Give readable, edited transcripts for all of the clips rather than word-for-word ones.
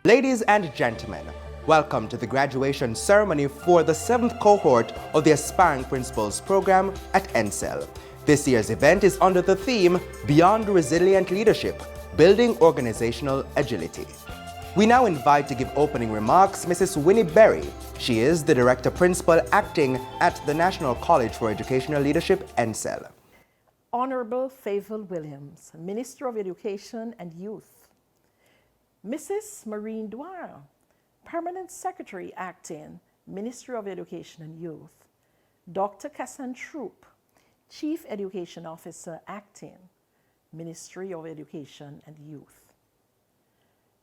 Ladies and gentlemen, welcome to the graduation ceremony for the 7th cohort of the Aspiring Principals program at NCEL. This year's event is under the theme, Beyond Resilient Leadership, Building Organizational Agility. We now invite to give opening remarks Mrs. Winnie Berry. She is the Director Principal acting at the National College for Educational Leadership, NCEL. Honorable Favour Williams, Minister of Education and Youth. Mrs. Maureen Dwyer, Permanent Secretary acting, Ministry of Education and Youth. Dr. Kassan Troop, Chief Education Officer acting, Ministry of Education and Youth.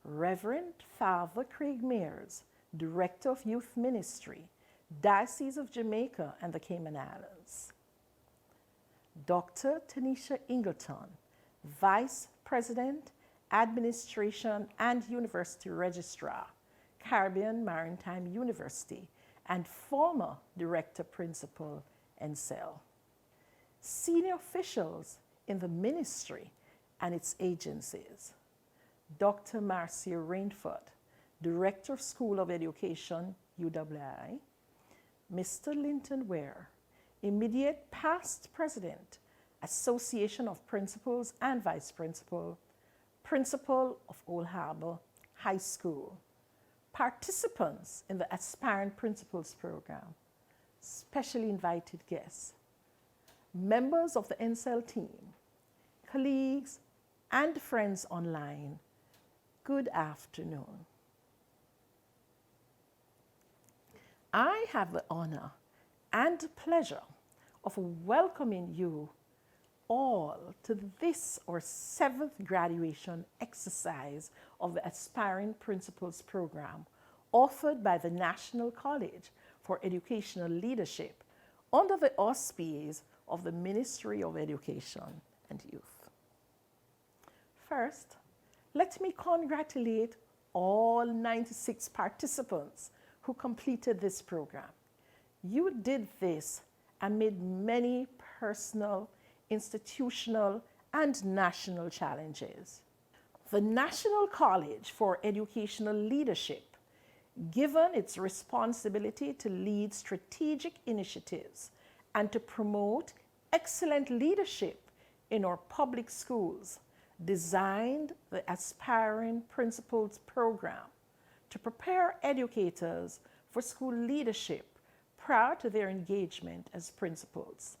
Reverend Father Craig Mears, Director of Youth Ministry, Diocese of Jamaica and the Cayman Islands. Dr. Tanisha Ingleton, Vice President, Administration and University Registrar, Caribbean Maritime University, and former Director Principal, NCEL. Senior officials in the ministry and its agencies. Dr. Marcia Rainford, Director of School of Education, UWI. Mr. Linton Ware, immediate past President, Association of Principals and Vice Principal, Principal of Old Harbour High School. Participants in the Aspiring Principals program, specially invited guests, members of the NCEL team, colleagues, and friends online, good afternoon. I have the honor and pleasure of welcoming you all to this, our 7th graduation exercise of the Aspiring Principals program offered by the National College for Educational Leadership under the auspices of the Ministry of Education and Youth. First, let me congratulate all 96 participants who completed this program. You did this amid many personal, institutional, and national challenges. The National College for Educational Leadership, given its responsibility to lead strategic initiatives and to promote excellent leadership in our public schools, designed the Aspiring Principals program to prepare educators for school leadership prior to their engagement as principals.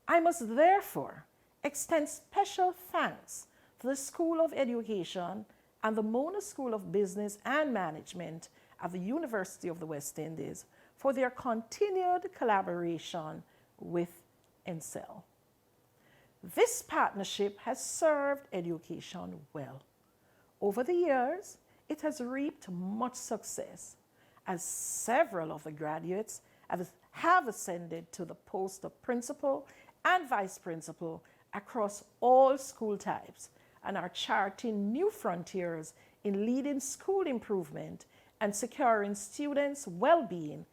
I must therefore extend special thanks to the School of Education and the Mona School of Business and Management at the University of the West Indies for their continued collaboration with NCEL. This partnership has served education well. Over the years, it has reaped much success as several of the graduates have ascended to the post of principal and vice principal across all school types and are charting new frontiers in leading school improvement and securing students' well-being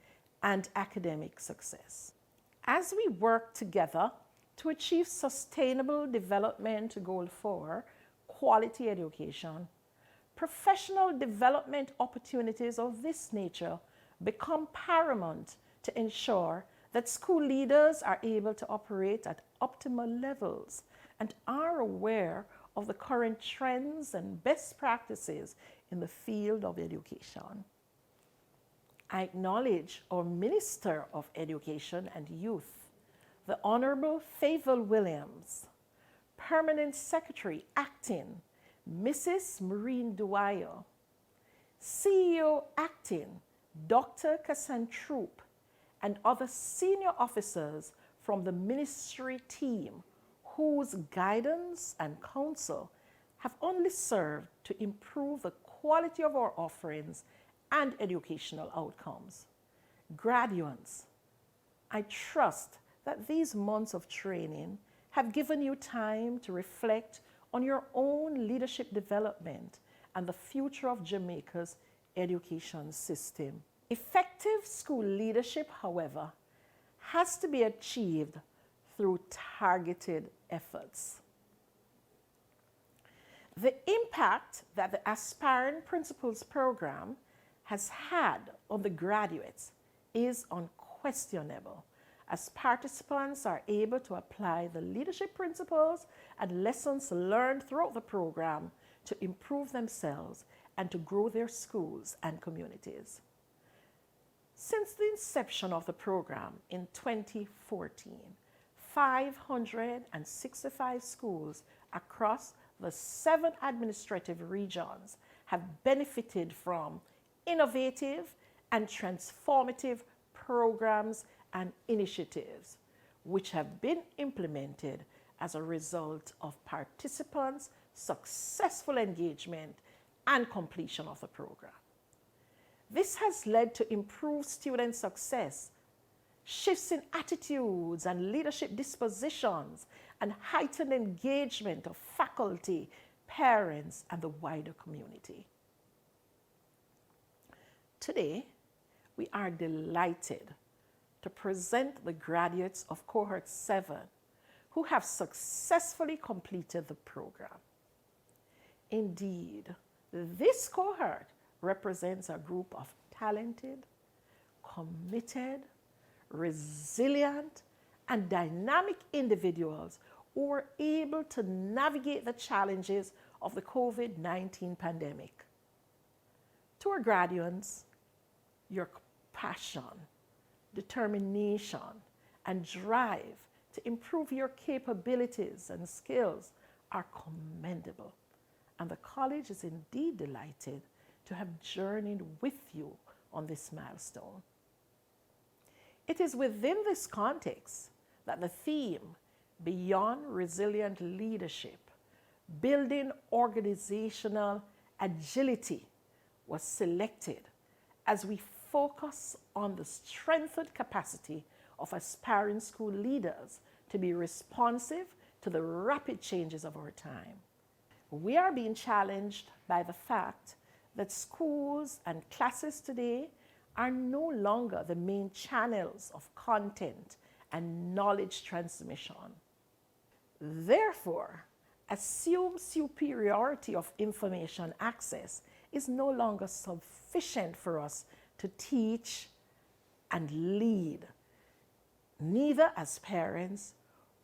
and academic success. As we work together to achieve Sustainable Development Goal 4, quality education, professional development opportunities of this nature become paramount to ensure that school leaders are able to operate at optimal levels and are aware of the current trends and best practices in the field of education. I acknowledge our Minister of Education and Youth, the Honorable Favour Williams, Permanent Secretary acting, Mrs. Maureen Dwyer, CEO acting, Dr. Kassan Troop, and other senior officers from the ministry team whose guidance and counsel have only served to improve the quality of our offerings and educational outcomes. Graduates, I trust that these months of training have given you time to reflect on your own leadership development and the future of Jamaica's education system. Effective school leadership, however, has to be achieved through targeted efforts. The impact that the Aspiring Principals program has had on the graduates is unquestionable, as participants are able to apply the leadership principles and lessons learned throughout the program to improve themselves and to grow their schools and communities. Since the inception of the program in 2014, 565 schools across the 7 administrative regions have benefited from innovative and transformative programs and initiatives which have been implemented as a result of participants' successful engagement and completion of the program. This has led to improved student success, shifts in attitudes and leadership dispositions, and heightened engagement of faculty, parents, and the wider community. Today, we are delighted to present the graduates of Cohort 7 who have successfully completed the program. Indeed, this cohort represents a group of talented, committed, resilient, and dynamic individuals who were able to navigate the challenges of the COVID-19 pandemic. To our graduates, your passion, determination, and drive to improve your capabilities and skills are commendable, and the college is indeed delighted to have journeyed with you on this milestone. It is within this context that the theme, Beyond Resilient Leadership, Building Organizational Agility, was selected as we focus on the strengthened capacity of aspiring school leaders to be responsive to the rapid changes of our time. We are being challenged by the fact that schools and classes today are no longer the main channels of content and knowledge transmission. Therefore, assumed superiority of information access is no longer sufficient for us to teach and lead, neither as parents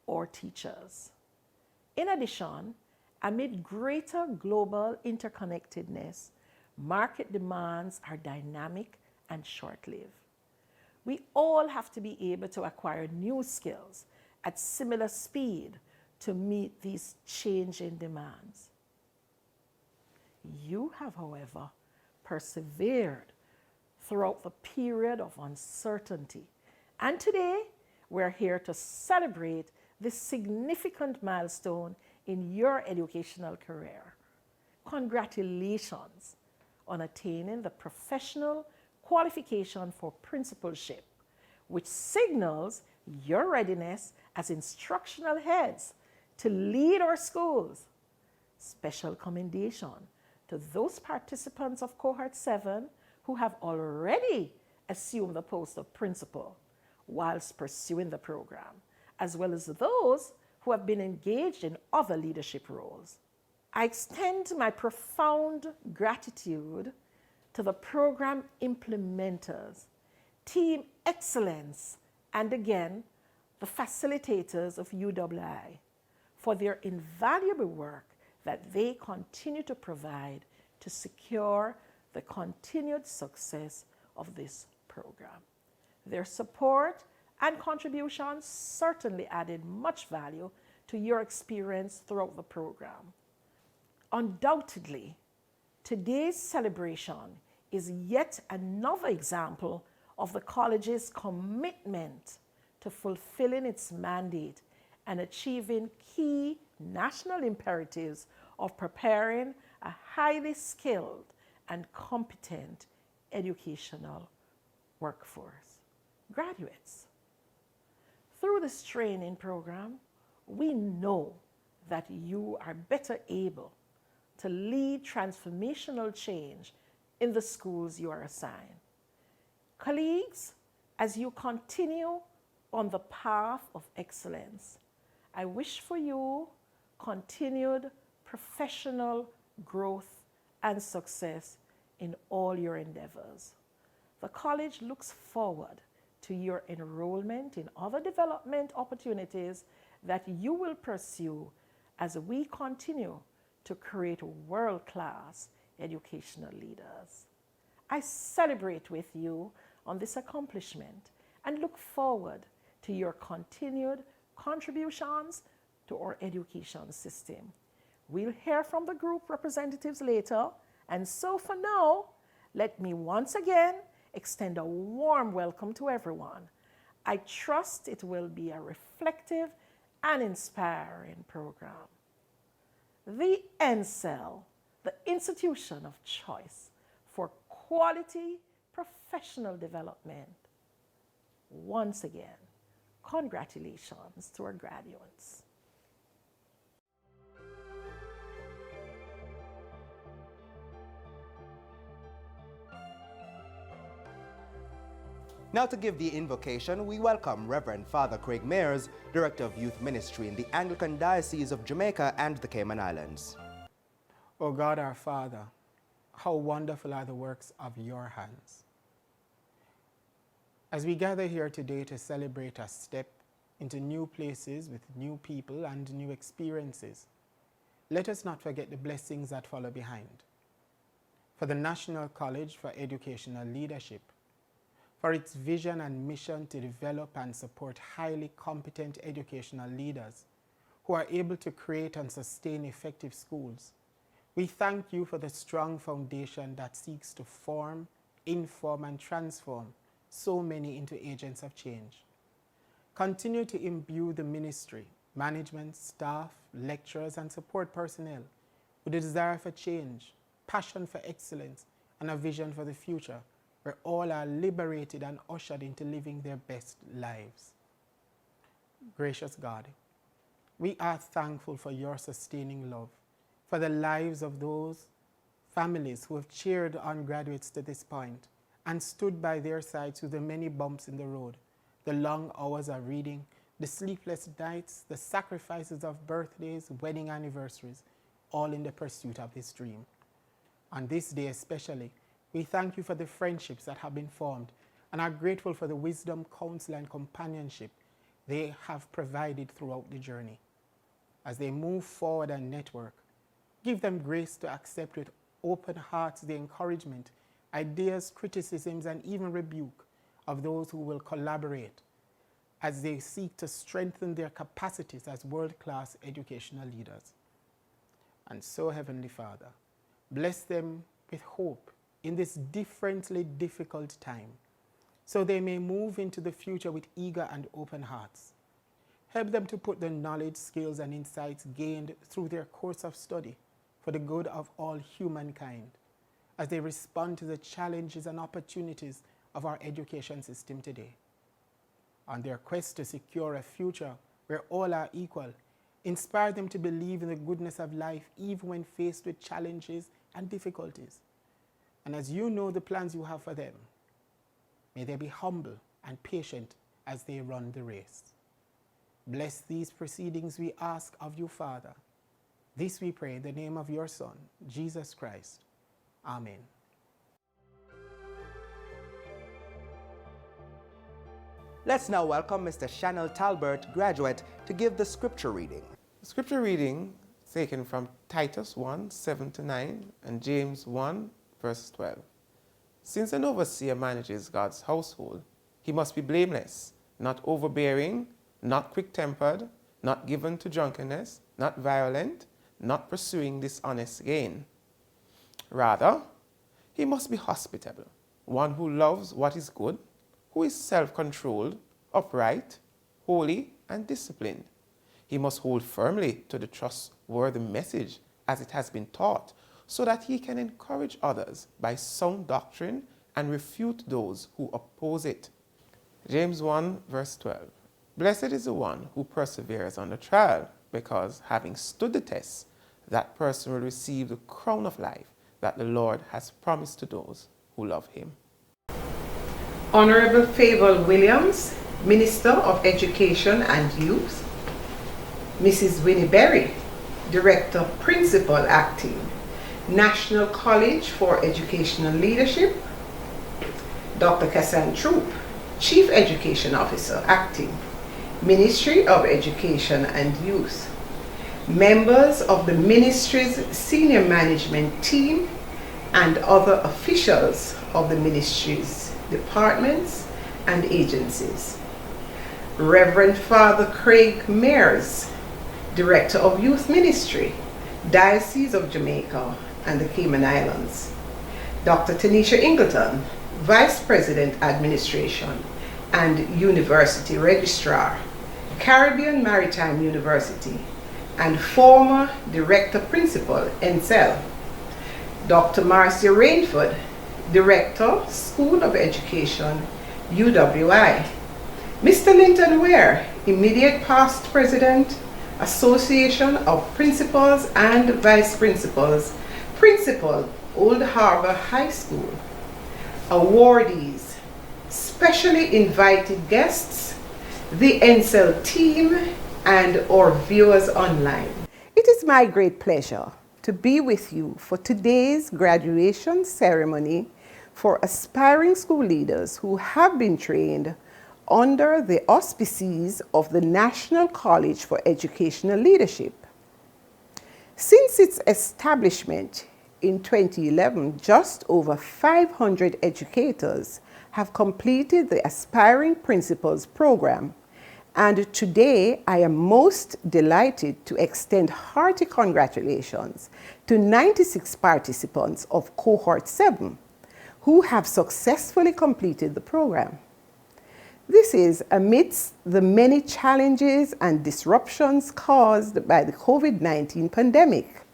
or teachers. In addition, amid greater global interconnectedness, market demands are dynamic and short-lived. We all have to be able to acquire new skills at similar speed to meet these changing demands. You have, however, persevered throughout the period of uncertainty, and today we're here to celebrate this significant milestone in your educational career. Congratulations on attaining the professional qualification for principalship, which signals your readiness as instructional heads to lead our schools. Special commendation to those participants of Cohort 7 who have already assumed the post of principal whilst pursuing the program, as well as those who have been engaged in other leadership roles. I extend my profound gratitude to the program implementers, Team Excellence, and again, the facilitators of UWI for their invaluable work that they continue to provide to secure the continued success of this program. Their support and contributions certainly added much value to your experience throughout the program. Undoubtedly, today's celebration is yet another example of the college's commitment to fulfilling its mandate and achieving key national imperatives of preparing a highly skilled and competent educational workforce. Graduates, through this training program, we know that you are better able to lead transformational change in the schools you are assigned. Colleagues, as you continue on the path of excellence, I wish for you continued professional growth and success in all your endeavors. The college looks forward to your enrollment in other development opportunities that you will pursue as we continue to create world-class educational leaders. I celebrate with you on this accomplishment and look forward to your continued contributions to our education system. We'll hear from the group representatives later, and so for now, let me once again extend a warm welcome to everyone. I trust it will be a reflective and inspiring program. The NCEL, the institution of choice for quality professional development. Once again, congratulations to our graduates. Now to give the invocation, we welcome Reverend Father Craig Mears, Director of Youth Ministry in the Anglican Diocese of Jamaica and the Cayman Islands. O God our Father, how wonderful are the works of your hands. As we gather here today to celebrate a step into new places with new people and new experiences, let us not forget the blessings that follow behind. For the National College for Educational Leadership, for its vision and mission to develop and support highly competent educational leaders who are able to create and sustain effective schools, we thank you for the strong foundation that seeks to form, inform, and transform so many into agents of change. Continue to imbue the ministry, management, staff, lecturers, and support personnel with a desire for change, passion for excellence, and a vision for the future, where all are liberated and ushered into living their best lives. Gracious God, we are thankful for your sustaining love, for the lives of those families who have cheered on graduates to this point and stood by their sides through the many bumps in the road, the long hours of reading, the sleepless nights, the sacrifices of birthdays, wedding anniversaries, all in the pursuit of this dream. On this day especially, we thank you for the friendships that have been formed and are grateful for the wisdom, counsel, and companionship they have provided throughout the journey. As they move forward and network, give them grace to accept with open hearts the encouragement, ideas, criticisms, and even rebuke of those who will collaborate as they seek to strengthen their capacities as world-class educational leaders. And so, Heavenly Father, bless them with hope in this differently difficult time, so they may move into the future with eager and open hearts. Help them to put the knowledge, skills, and insights gained through their course of study for the good of all humankind, as they respond to the challenges and opportunities of our education system today. On their quest to secure a future where all are equal, inspire them to believe in the goodness of life even when faced with challenges and difficulties. And as you know the plans you have for them, may they be humble and patient as they run the race. Bless these proceedings, we ask of you, Father. This we pray in the name of your Son, Jesus Christ. Amen. Let's now welcome Mr. Chanel Talbert, graduate, to give the scripture reading. The scripture reading taken from Titus 1, 7-9 and James 1, verse 12. Since an overseer manages God's household, he must be blameless, not overbearing, not quick-tempered, not given to drunkenness, not violent, not pursuing dishonest gain. Rather, he must be hospitable, one who loves what is good, who is self-controlled, upright, holy, and disciplined. He must hold firmly to the trustworthy message as it has been taught, so that he can encourage others by sound doctrine and refute those who oppose it. James 1, verse 12. Blessed is the one who perseveres under trial, because having stood the test, that person will receive the crown of life that the Lord has promised to those who love him. Honorable Favour Williams, Minister of Education and Youth, Mrs. Winnie Berry, Director Principal Acting, National College for Educational Leadership, Dr. Kassan Troop, Chief Education Officer Acting, Ministry of Education and Youth, members of the Ministry's senior management team and other officials of the Ministry's departments and agencies. Reverend Father Craig Mears, Director of Youth Ministry, Diocese of Jamaica and the Cayman Islands. Dr. Tanisha Ingleton, Vice President Administration and University Registrar, Caribbean Maritime University, and former Director Principal, NCEL. Dr. Marcia Rainford, Director, School of Education, UWI. Mr. Linton Ware, Immediate Past President, Association of Principals and Vice Principals, Principal, Old Harbor High School. Awardees, specially invited guests, the NCEL team, and our viewers online. It is my great pleasure to be with you for today's graduation ceremony for aspiring school leaders who have been trained under the auspices of the National College for Educational Leadership. Since its establishment in 2011, just over 500 educators have completed the Aspiring Principals program, and today I am most delighted to extend hearty congratulations to 96 participants of Cohort 7 who have successfully completed the program. This is amidst the many challenges and disruptions caused by the COVID-19 pandemic.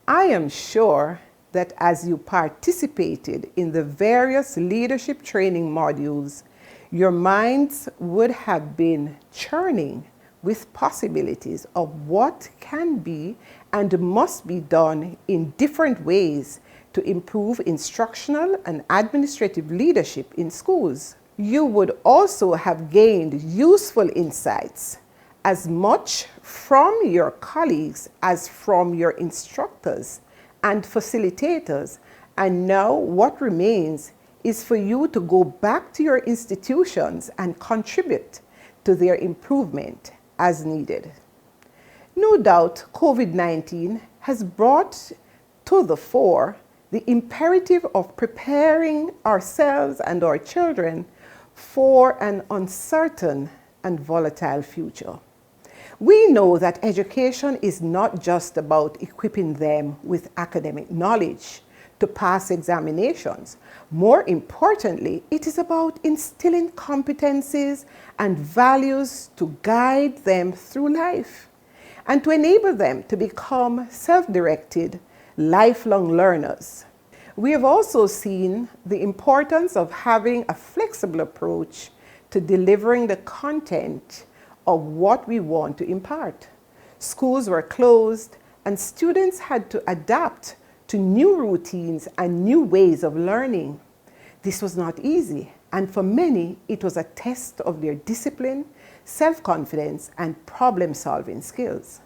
I am sure that as you participated in the various leadership training modules, your minds would have been churning with possibilities of what can be and must be done in different ways to improve instructional and administrative leadership in schools. You would also have gained useful insights, as much from your colleagues as from your instructors and facilitators, and now what remains is for you to go back to your institutions and contribute to their improvement as needed. No doubt COVID-19 has brought to the fore the imperative of preparing ourselves and our children for an uncertain and volatile future. We know that education is not just about equipping them with academic knowledge to pass examinations. More importantly, it is about instilling competencies and values to guide them through life and to enable them to become self-directed, lifelong learners. We have also seen the importance of having a flexible approach to delivering the content of what we want to impart. Schools were closed and students had to adapt to new routines and new ways of learning. This was not easy, and for many, it was a test of their discipline, self-confidence, and problem-solving skills.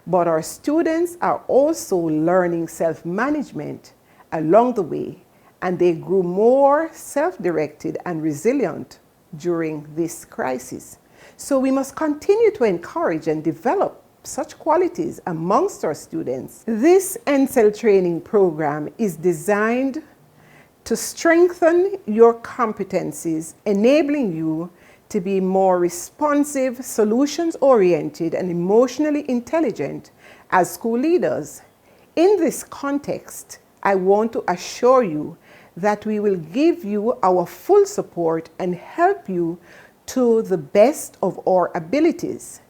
But our students are also learning self-management along the way, and they grew more self-directed and resilient during this crisis. So we must continue to encourage and develop such qualities amongst our students. This NCEL training program is designed to strengthen your competencies, enabling you to be more responsive, solutions-oriented, and emotionally intelligent as school leaders. In this context, I want to assure you that we will give you our full support and help you to the best of our abilities.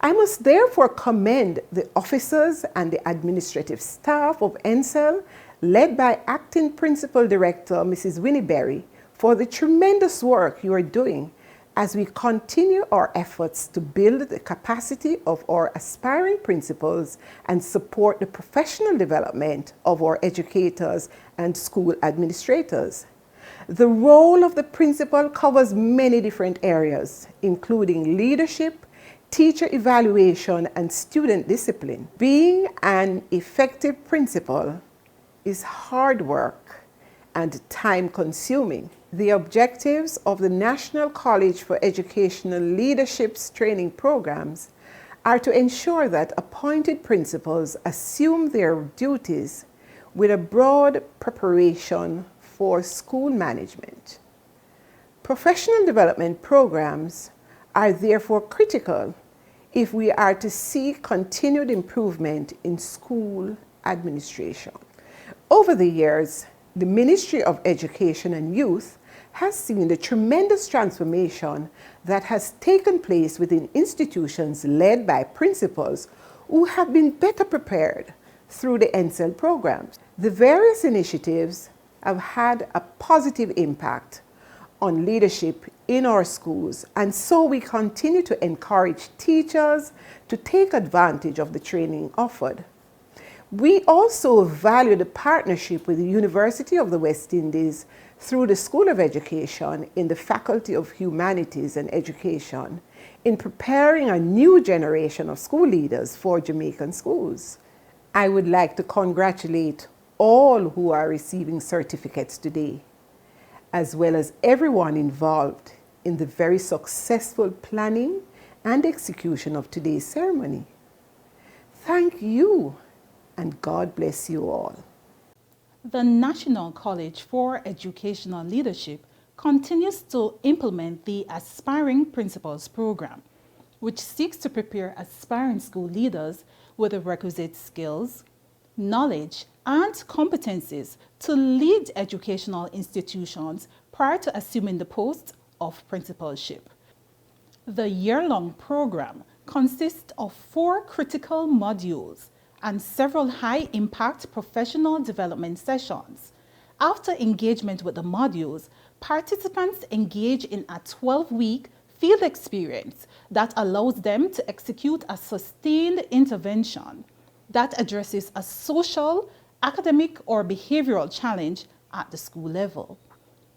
I must therefore commend the officers and the administrative staff of NCEL, led by Acting Principal Director Mrs. Winnie Berry, for the tremendous work you are doing as we continue our efforts to build the capacity of our aspiring principals and support the professional development of our educators and school administrators. The role of the principal covers many different areas, including leadership, teacher evaluation, and student discipline. Being an effective principal is hard work and time-consuming. The objectives of the National College for Educational Leadership's training programs are to ensure that appointed principals assume their duties with a broad preparation for school management. Professional development programs are therefore critical if we are to see continued improvement in school administration. Over the years, the Ministry of Education and Youth has seen the tremendous transformation that has taken place within institutions led by principals who have been better prepared through the NSEL programs. The various initiatives have had a positive impact on leadership in our schools, and so we continue to encourage teachers to take advantage of the training offered. We also value the partnership with the University of the West Indies through the School of Education in the Faculty of Humanities and Education in preparing a new generation of school leaders for Jamaican schools. I would like to congratulate all who are receiving certificates today, as well as everyone involved in the very successful planning and execution of today's ceremony. Thank you, and God bless you all. The National College for Educational Leadership continues to implement the Aspiring Principals Program, which seeks to prepare aspiring school leaders with the requisite skills, knowledge, and competencies to lead educational institutions prior to assuming the post of principalship. The year-long program consists of 4 critical modules and several high-impact professional development sessions. After engagement with the modules, participants engage in a 12-week field experience that allows them to execute a sustained intervention that addresses a social, academic, or behavioral challenge at the school level.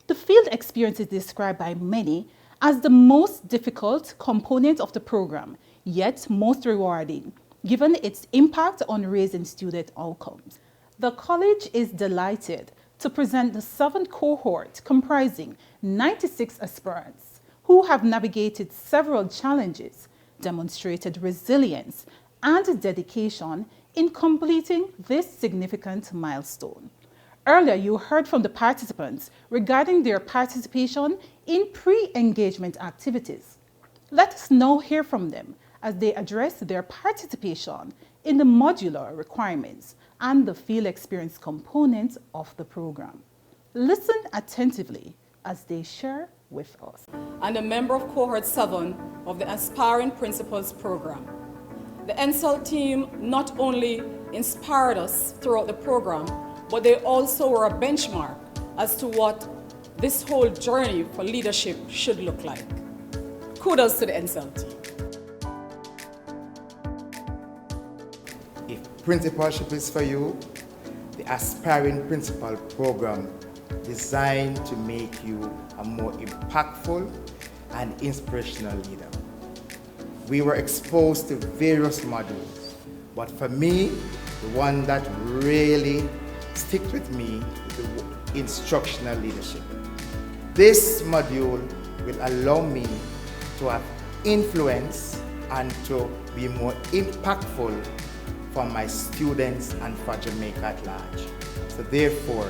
The field experience is described by many as the most difficult component of the program, yet most rewarding, given its impact on raising student outcomes. The college is delighted to present the 7th cohort comprising 96 aspirants who have navigated several challenges, demonstrated resilience and dedication in completing this significant milestone. Earlier, you heard from the participants regarding their participation in pre-engagement activities. Let us now hear from them as they address their participation in the modular requirements and the field experience components of the program. Listen attentively as they share with us. And a member of Cohort 7 of the Aspiring Principals Program. The NSEL team not only inspired us throughout the program, but they also were a benchmark as to what this whole journey for leadership should look like. Kudos to the NSEL team. If principalship is for you, the Aspiring Principal Program designed to make you a more impactful and inspirational leader. We were exposed to various modules, but for me, the one that really sticks with me is the instructional leadership. This module will allow me to have influence and to be more impactful for my students and for Jamaica at large. So therefore,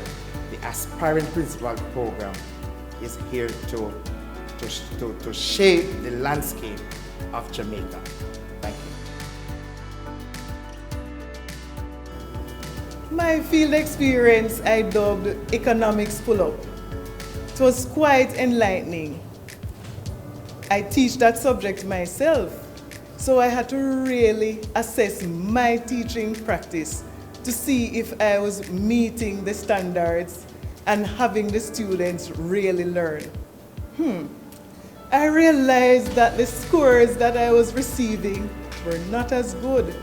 the Aspiring Principal Program is here to shape the landscape of Jamaica. Thank you. My field experience I dubbed Economics Pull-Up. It was quite enlightening. I teach that subject myself, so I had to really assess my teaching practice to see if I was meeting the standards and having the students really learn. I realized that the scores that I was receiving were not as good.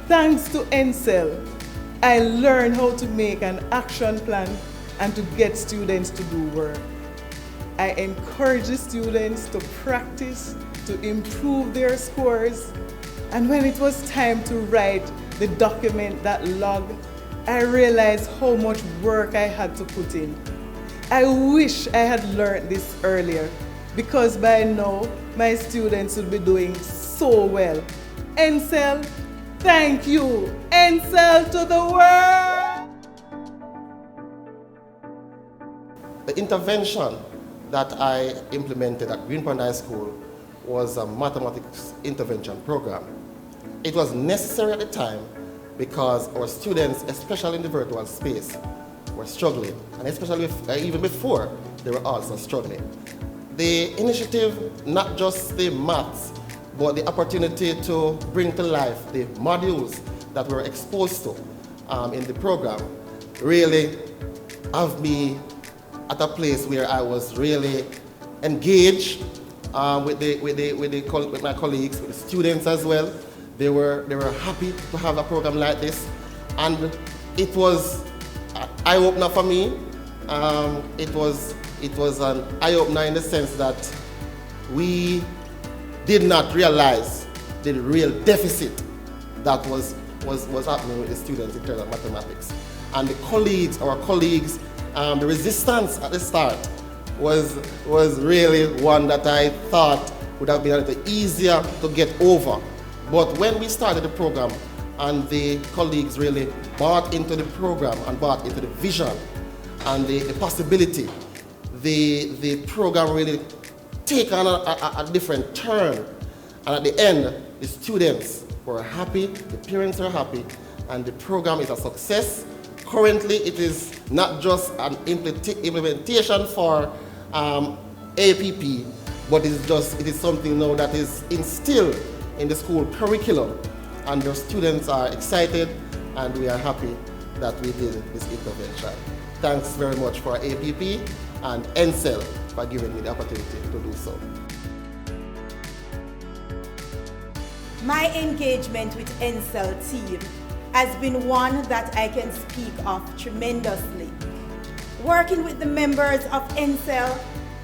Thanks to NSEL, I learned how to make an action plan and to get students to do work. I encourage the students to practice, to improve their scores. And when it was time to write the document, that log, I realized how much work I had to put in. I wish I had learned this earlier, because by now my students would be doing so well. Encel, thank you. Encel to the world. The intervention that I implemented at Greenpoint High School was a mathematics intervention program. It was necessary at the time because our students, especially in the virtual space, were struggling, and especially even before, they were also struggling. The initiative, not just the maths, but the opportunity to bring to life the modules that we're exposed to in the program, really have me at a place where I was really engaged with my colleagues, with the students as well. They were happy to have a program like this, and it was an eye-opener for me. It was an eye-opener in the sense that we did not realize the real deficit that was happening with the students in terms of mathematics. And our colleagues, the resistance at the start was really one that I thought would have been a little easier to get over. But when we started the program and the colleagues really bought into the program and bought into the vision and the possibility, the program really take on a different turn. And at the end, the students were happy, the parents are happy, and the program is a success. Currently, it is not just an implementation for APP, but it is something now that is instilled in the school curriculum, and the students are excited, and we are happy that we did this intervention. Thanks very much for APP and Encel for giving me the opportunity to do so. My engagement with Encel team has been one that I can speak of tremendously. Working with the members of Encel,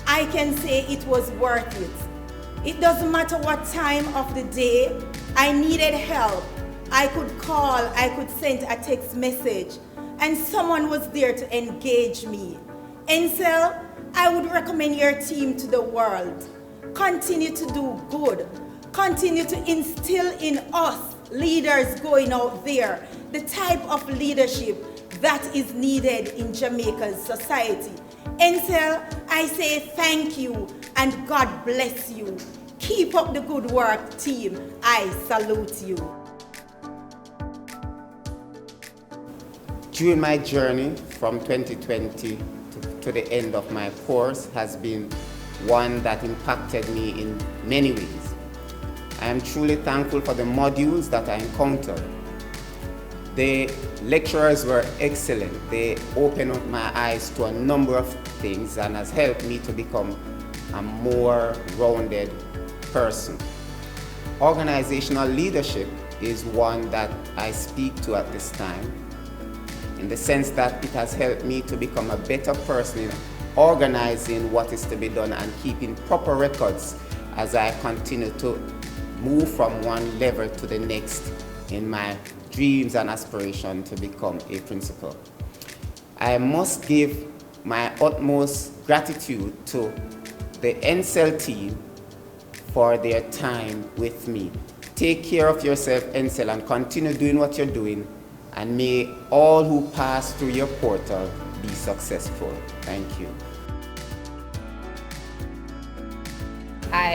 I can say it was worth it. It doesn't matter what time of the day I needed help. I could call, I could send a text message, and someone was there to engage me. Encel, I would recommend your team to the world. Continue to do good. Continue to instill in us, leaders going out there, the type of leadership that is needed in Jamaica's society. Encel, I say thank you and God bless you. Keep up the good work, team. I salute you. During my journey from 2020 to the end of my course has been one that impacted me in many ways. I am truly thankful for the modules that I encountered. The lecturers were excellent. They opened up my eyes to a number of things and has helped me to become a more rounded person. Organizational leadership is one that I speak to at this time, in the sense that it has helped me to become a better person in organizing what is to be done and keeping proper records as I continue to move from one level to the next in my dreams and aspiration to become a principal. I must give my utmost gratitude to the Encel team for their time with me. Take care of yourself, Encel, and continue doing what you're doing, and may all who pass through your portal be successful. Thank you.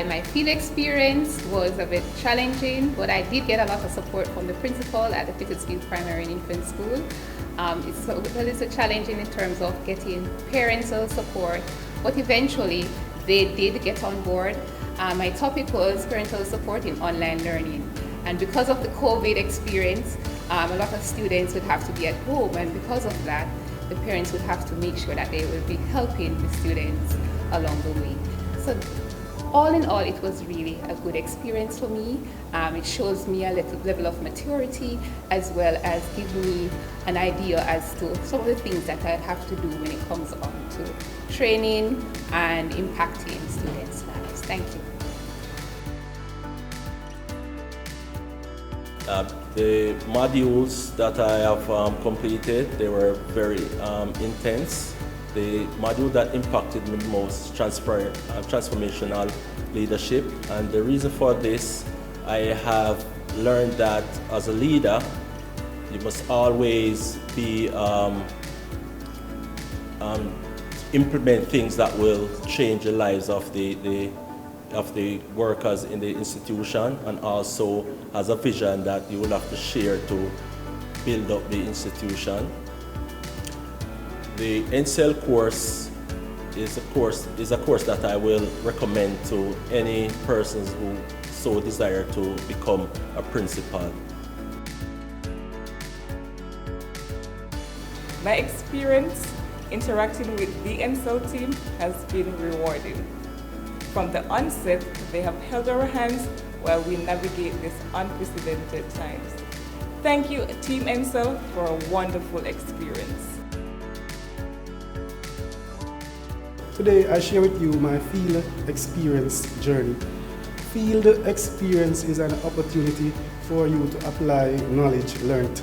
My field experience was a bit challenging, but I did get a lot of support from the principal at the Pittsfield Primary and Infant School. It's a little challenging in terms of getting parental support, but eventually they did get on board. My topic was parental support in online learning. And because of the COVID experience, a lot of students would have to be at home, and because of that, the parents would have to make sure that they will be helping the students along the way. So all in all, it was really a good experience for me. It shows me a little level of maturity, as well as give me an idea as to some of the things that I have to do when it comes on to training and impacting students' lives. Thank you. The modules that I have completed, they were very intense. The module that impacted me most, transformational leadership. And the reason for this, I have learned that as a leader, you must always be implement things that will change the lives of the workers in the institution, and also has a vision that you will have to share to build up the institution. The NCL course is a course that I will recommend to any persons who so desire to become a principal. My experience interacting with the NCL team has been rewarding. From the onset, they have held our hands while we navigate these unprecedented times. Thank you, Team NCL, for a wonderful experience. Today, I share with you my field experience journey. Field experience is an opportunity for you to apply knowledge learned.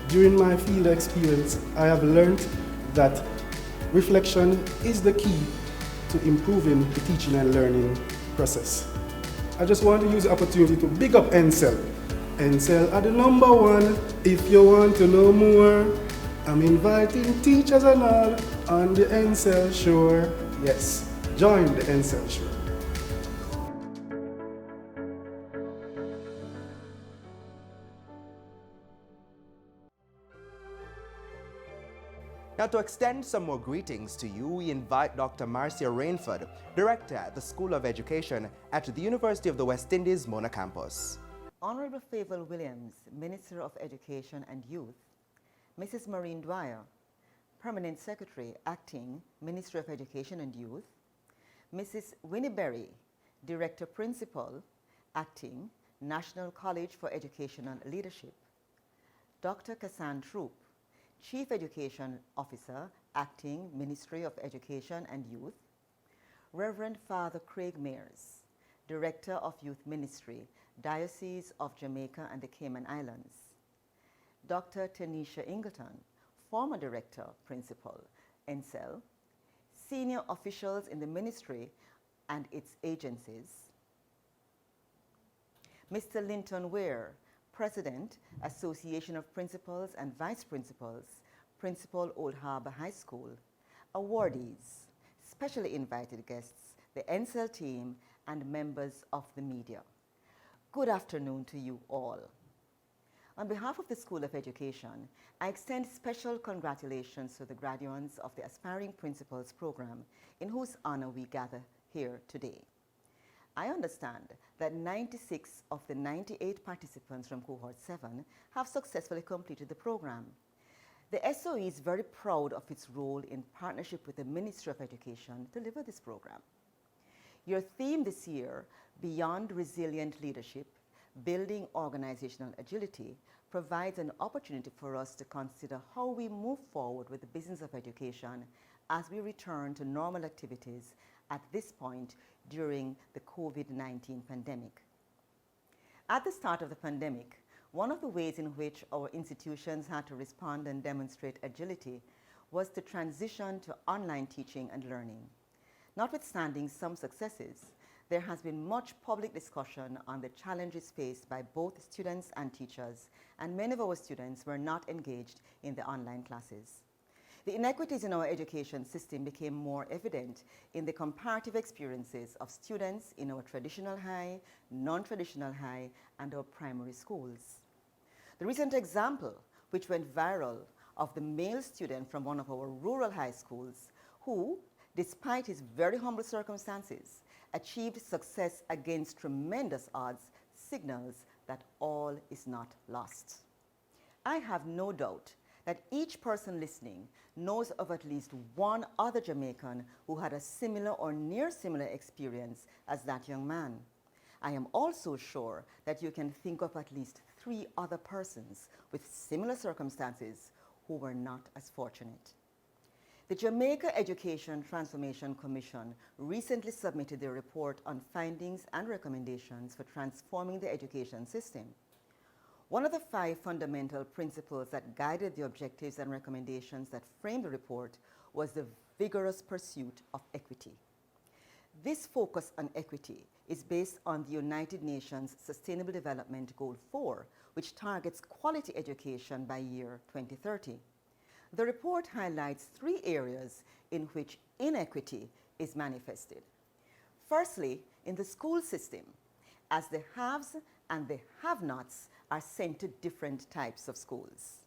During my field experience, I have learned that reflection is the key to improving the teaching and learning process. I just want to use the opportunity to big up NCL. NCL are the #1. If you want to know more, I'm inviting teachers and all on the NCL shore. Yes, join the NCL shore. Now, to extend some more greetings to you, we invite Dr. Marcia Rainford, Director at the School of Education at the University of the West Indies, Mona Campus. Honorable Favour Williams, Minister of Education and Youth, Mrs. Maureen Dwyer, Permanent Secretary, Acting Ministry of Education and Youth, Mrs. Winnie Berry, Director Principal, Acting National College for Educational Leadership, Dr. Kassan Troop, Chief Education Officer, Acting Ministry of Education and Youth, Reverend Father Craig Mears, Director of Youth Ministry, Diocese of Jamaica and the Cayman Islands, Dr. Tanisha Ingleton, former Director, Principal, NCL, senior officials in the ministry and its agencies, Mr. Linton Ware, President, Association of Principals and Vice Principals, Principal Old Harbour High School, awardees, specially invited guests, the NCL team, and members of the media. Good afternoon to you all. On behalf of the School of Education, I extend special congratulations to the graduates of the Aspiring Principals program, in whose honor we gather here today. I understand that 96 of the 98 participants from Cohort 7 have successfully completed the program. The SOE is very proud of its role in partnership with the Ministry of Education to deliver this program. Your theme this year, Beyond Resilient Leadership, Building Organizational Agility, provides an opportunity for us to consider how we move forward with the business of education as we return to normal activities at this point during the COVID-19 pandemic. At the start of the pandemic, one of the ways in which our institutions had to respond and demonstrate agility was to transition to online teaching and learning. Notwithstanding some successes, there has been much public discussion on the challenges faced by both students and teachers, and many of our students were not engaged in the online classes. The inequities in our education system became more evident in the comparative experiences of students in our traditional high, non-traditional high, and our primary schools. The recent example, which went viral, of the male student from one of our rural high schools who, despite his very humble circumstances, achieved success against tremendous odds, signals that all is not lost. I have no doubt that each person listening knows of at least one other Jamaican who had a similar or near similar experience as that young man. I am also sure that you can think of at least 3 other persons with similar circumstances who were not as fortunate. The Jamaica Education Transformation Commission recently submitted their report on findings and recommendations for transforming the education system. One of the 5 fundamental principles that guided the objectives and recommendations that framed the report was the vigorous pursuit of equity. This focus on equity is based on the United Nations Sustainable Development Goal 4, which targets quality education by year 2030. The report highlights 3 areas in which inequity is manifested. Firstly, in the school system, as the haves and the have-nots are sent to different types of schools.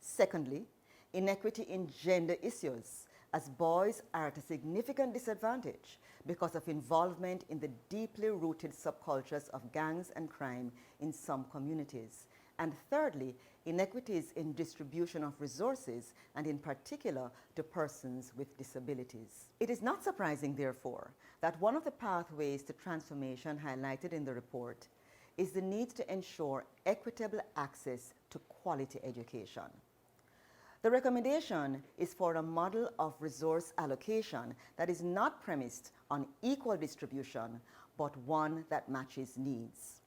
Secondly, inequity in gender issues, as boys are at a significant disadvantage because of involvement in the deeply rooted subcultures of gangs and crime in some communities. And thirdly, inequities in distribution of resources, and in particular to persons with disabilities. It is not surprising, therefore, that one of the pathways to transformation highlighted in the report is the need to ensure equitable access to quality education. The recommendation is for a model of resource allocation that is not premised on equal distribution, but one that matches needs.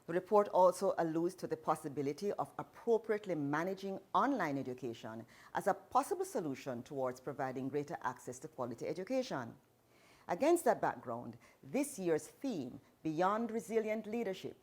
The report also alludes to the possibility of appropriately managing online education as a possible solution towards providing greater access to quality education. Against that background, this year's theme, Beyond Resilient Leadership,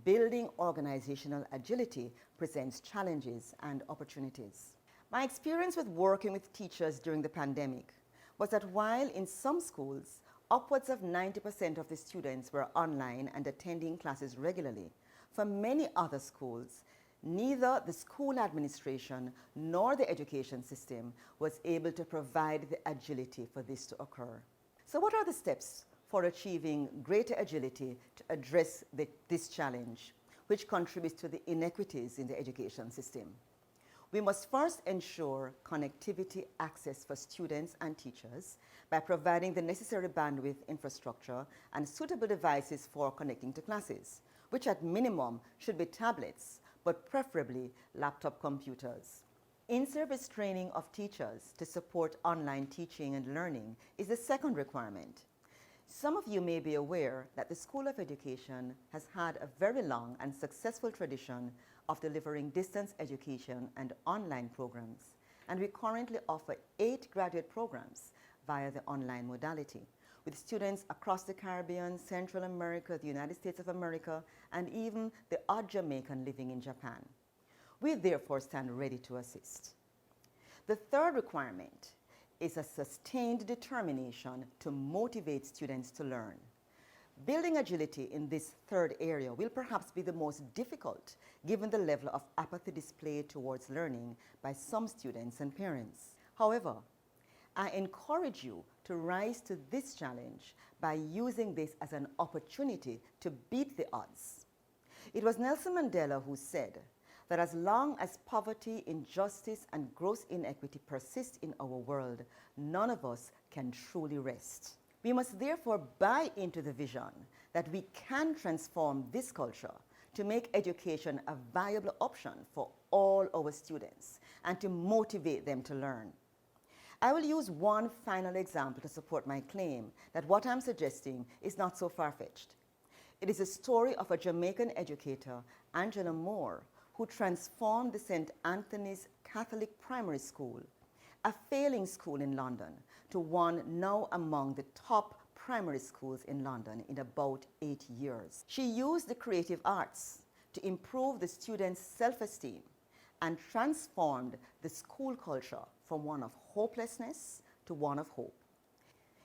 Building Organizational Agility, presents challenges and opportunities. My experience with working with teachers during the pandemic was that while in some schools, upwards of 90% of the students were online and attending classes regularly, for many other schools, neither the school administration nor the education system was able to provide the agility for this to occur. So what are the steps for achieving greater agility to address this challenge, which contributes to the inequities in the education system? We must first ensure connectivity access for students and teachers by providing the necessary bandwidth infrastructure and suitable devices for connecting to classes, which at minimum should be tablets, but preferably laptop computers. In-service training of teachers to support online teaching and learning is the second requirement. Some of you may be aware that the School of Education has had a very long and successful tradition of delivering distance education and online programs, and we currently offer 8 graduate programs via the online modality, with students across the Caribbean, Central America, the United States of America, and even the odd Jamaican living in Japan. We therefore stand ready to assist. The third requirement is a sustained determination to motivate students to learn. Building agility in this third area will perhaps be the most difficult given the level of apathy displayed towards learning by some students and parents. However, I encourage you to rise to this challenge by using this as an opportunity to beat the odds. It was Nelson Mandela who said that as long as poverty, injustice, and gross inequity persist in our world, none of us can truly rest. We must therefore buy into the vision that we can transform this culture to make education a viable option for all our students and to motivate them to learn. I will use one final example to support my claim that what I'm suggesting is not so far-fetched. It is a story of a Jamaican educator, Angela Moore, who transformed the St. Anthony's Catholic Primary School, a failing school in London, to one now among the top primary schools in London in about 8 years. She used the creative arts to improve the students' self-esteem and transformed the school culture from one of hopelessness to one of hope.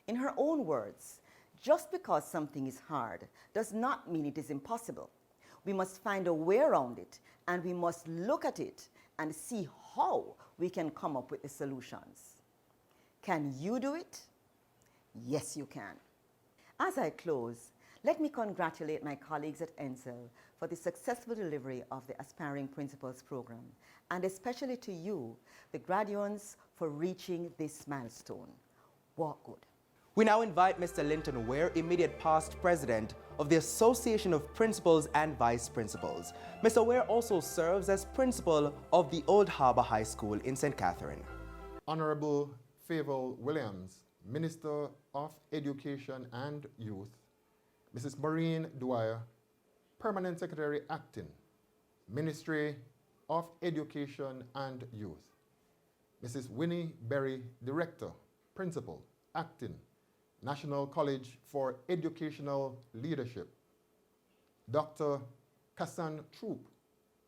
In her own words, just because something is hard does not mean it is impossible. We must find a way around it, and we must look at it and see how we can come up with the solutions. Can you do it? Yes, you can. As I close, let me congratulate my colleagues at ENSEL for the successful delivery of the Aspiring Principals program, and especially to you, the graduates, for reaching this milestone. Walk good. We now invite Mr. Linton Ware, immediate past president of the Association of Principals and Vice Principals. Mr. Ware also serves as principal of the Old Harbour High School in St. Catherine. Honorable Favour Williams, Minister of Education and Youth, Mrs. Maureen Dwyer, Permanent Secretary Acting, Ministry of Education and Youth. Mrs. Winnie Berry, Director, Principal, Acting, National College for Educational Leadership. Dr. Kassan Troop,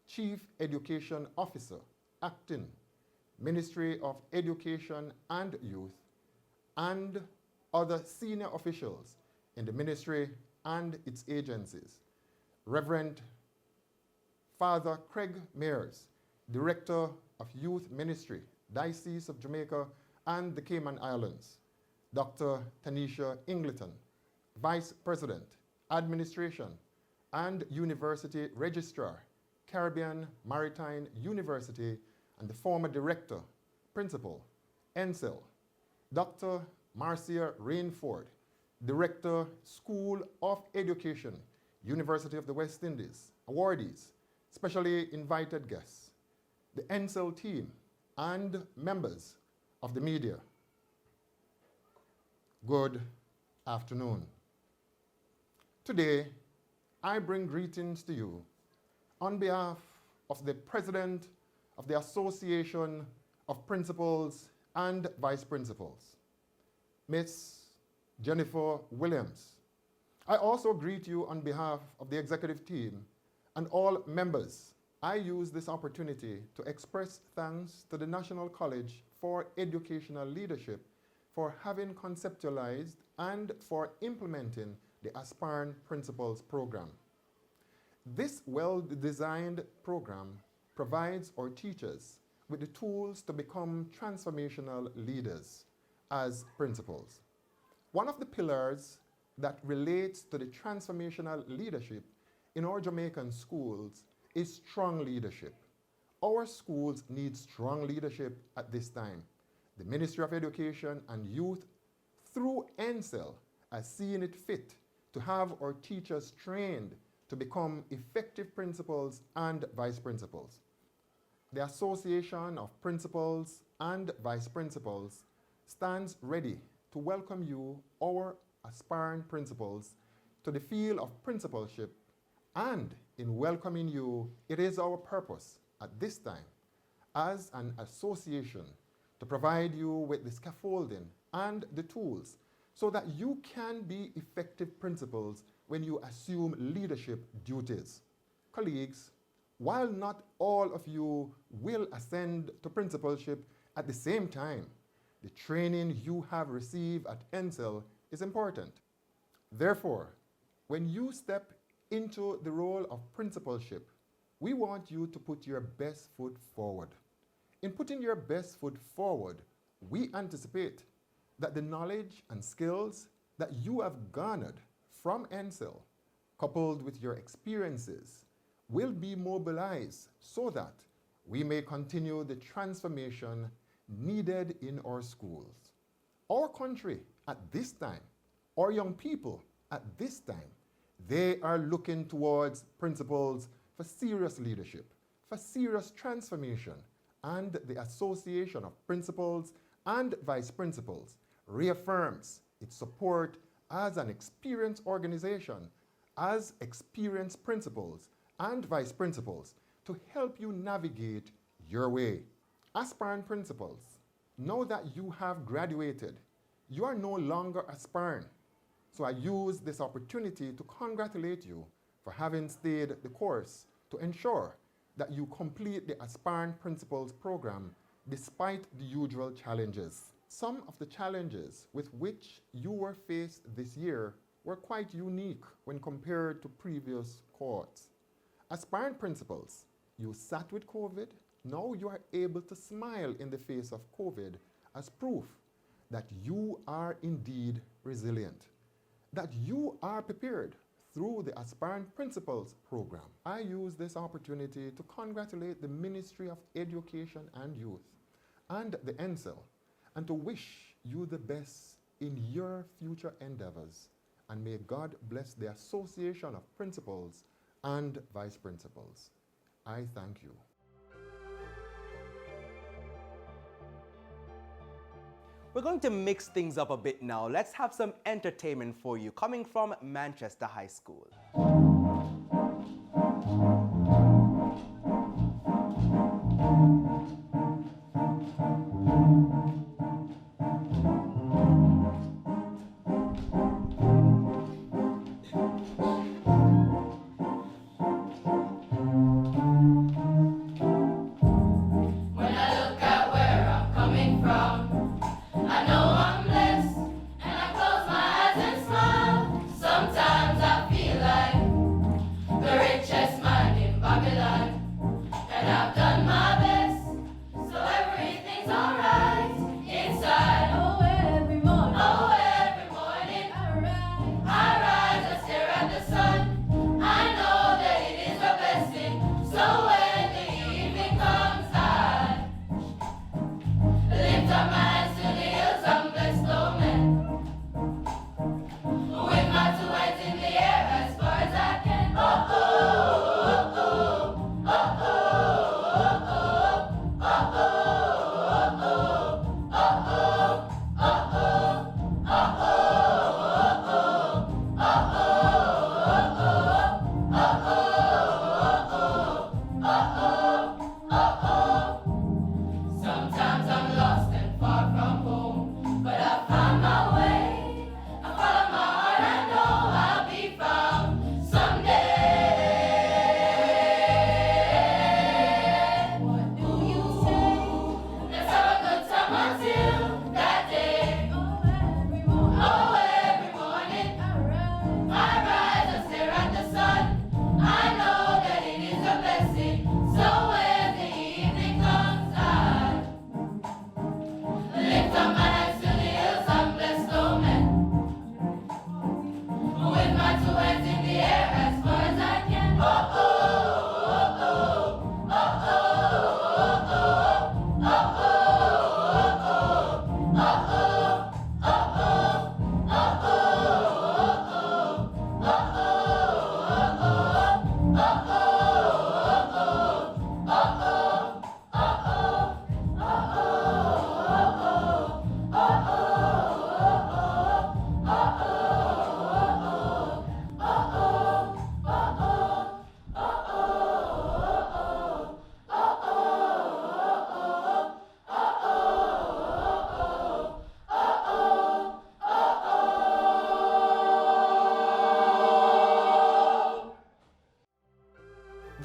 Chief Education Officer, Acting, Ministry of Education and Youth, and other senior officials in the ministry and its agencies. Reverend Father Craig Mears, Director of Youth Ministry, Diocese of Jamaica and the Cayman Islands. Dr. Tanisha Ingleton, Vice President, Administration and University Registrar, Caribbean Maritime University, and the former Director, Principal, ENSEL. Dr. Marcia Rainford, Director, School of Education, University of the West Indies. Awardees, specially invited guests, the ENSEL team, and members of the media. Good afternoon. Today, I bring greetings to you on behalf of the President of the Association of Principals and Vice Principals, Ms. Jennifer Williams. I also greet you on behalf of the executive team and all members. I use this opportunity to express thanks to the National College for Educational Leadership for having conceptualized and for implementing the Aspiring Principals program. This well-designed program provides our teachers with the tools to become transformational leaders as principals. One of the pillars that relates to the transformational leadership in our Jamaican schools is strong leadership. Our schools need strong leadership at this time. The Ministry of Education and Youth, through ENSEL, has seen it fit to have our teachers trained to become effective principals and vice principals. The Association of Principals and Vice Principals stands ready to welcome you, our aspiring principals, to the field of principalship, and in welcoming you, it is our purpose at this time as an association to provide you with the scaffolding and the tools so that you can be effective principals when you assume leadership duties. Colleagues, while not all of you will ascend to principalship at the same time, the training you have received at ENSEL is important. Therefore, when you step into the role of principalship, we want you to put your best foot forward. In putting your best foot forward, we anticipate that the knowledge and skills that you have garnered from ENSEL, coupled with your experiences, will be mobilized so that we may continue the transformation needed in our schools. Our country at this time, our young people at this time, they are looking towards principals for serious leadership, for serious transformation, and the Association of Principals and Vice Principals reaffirms its support as an experienced organization, as experienced principals and vice principals to help you navigate your way. Aspiring principals, now that you have graduated, you are no longer aspiring. So I use this opportunity to congratulate you for having stayed the course to ensure that you complete the Aspiring Principals program despite the usual challenges. Some of the challenges with which you were faced this year were quite unique when compared to previous cohorts. Aspiring principals, you sat with COVID, now you are able to smile in the face of COVID as proof that you are indeed resilient, that you are prepared through the Aspiring Principals program. I use this opportunity to congratulate the Ministry of Education and Youth and the ENSEL and to wish you the best in your future endeavors, and may God bless the Association of Principals and Vice Principals. I thank you. We're going to mix things up a bit now. Let's have some entertainment for you coming from Manchester High School.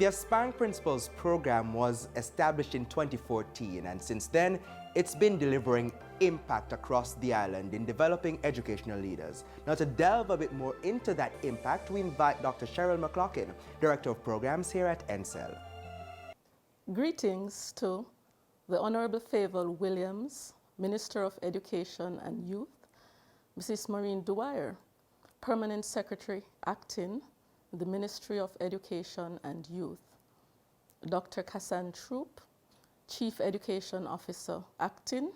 The Aspiring Principals program was established in 2014, and since then, it's been delivering impact across the island in developing educational leaders. Now, to delve a bit more into that impact, we invite Dr. Cheryl McLaughlin, Director of Programs here at NCEL. Greetings to the Honorable Favour Williams, Minister of Education and Youth, Mrs. Maureen Dwyer, Permanent Secretary Acting, the Ministry of Education and Youth, Dr. Kassan Troop, Chief Education Officer Acting,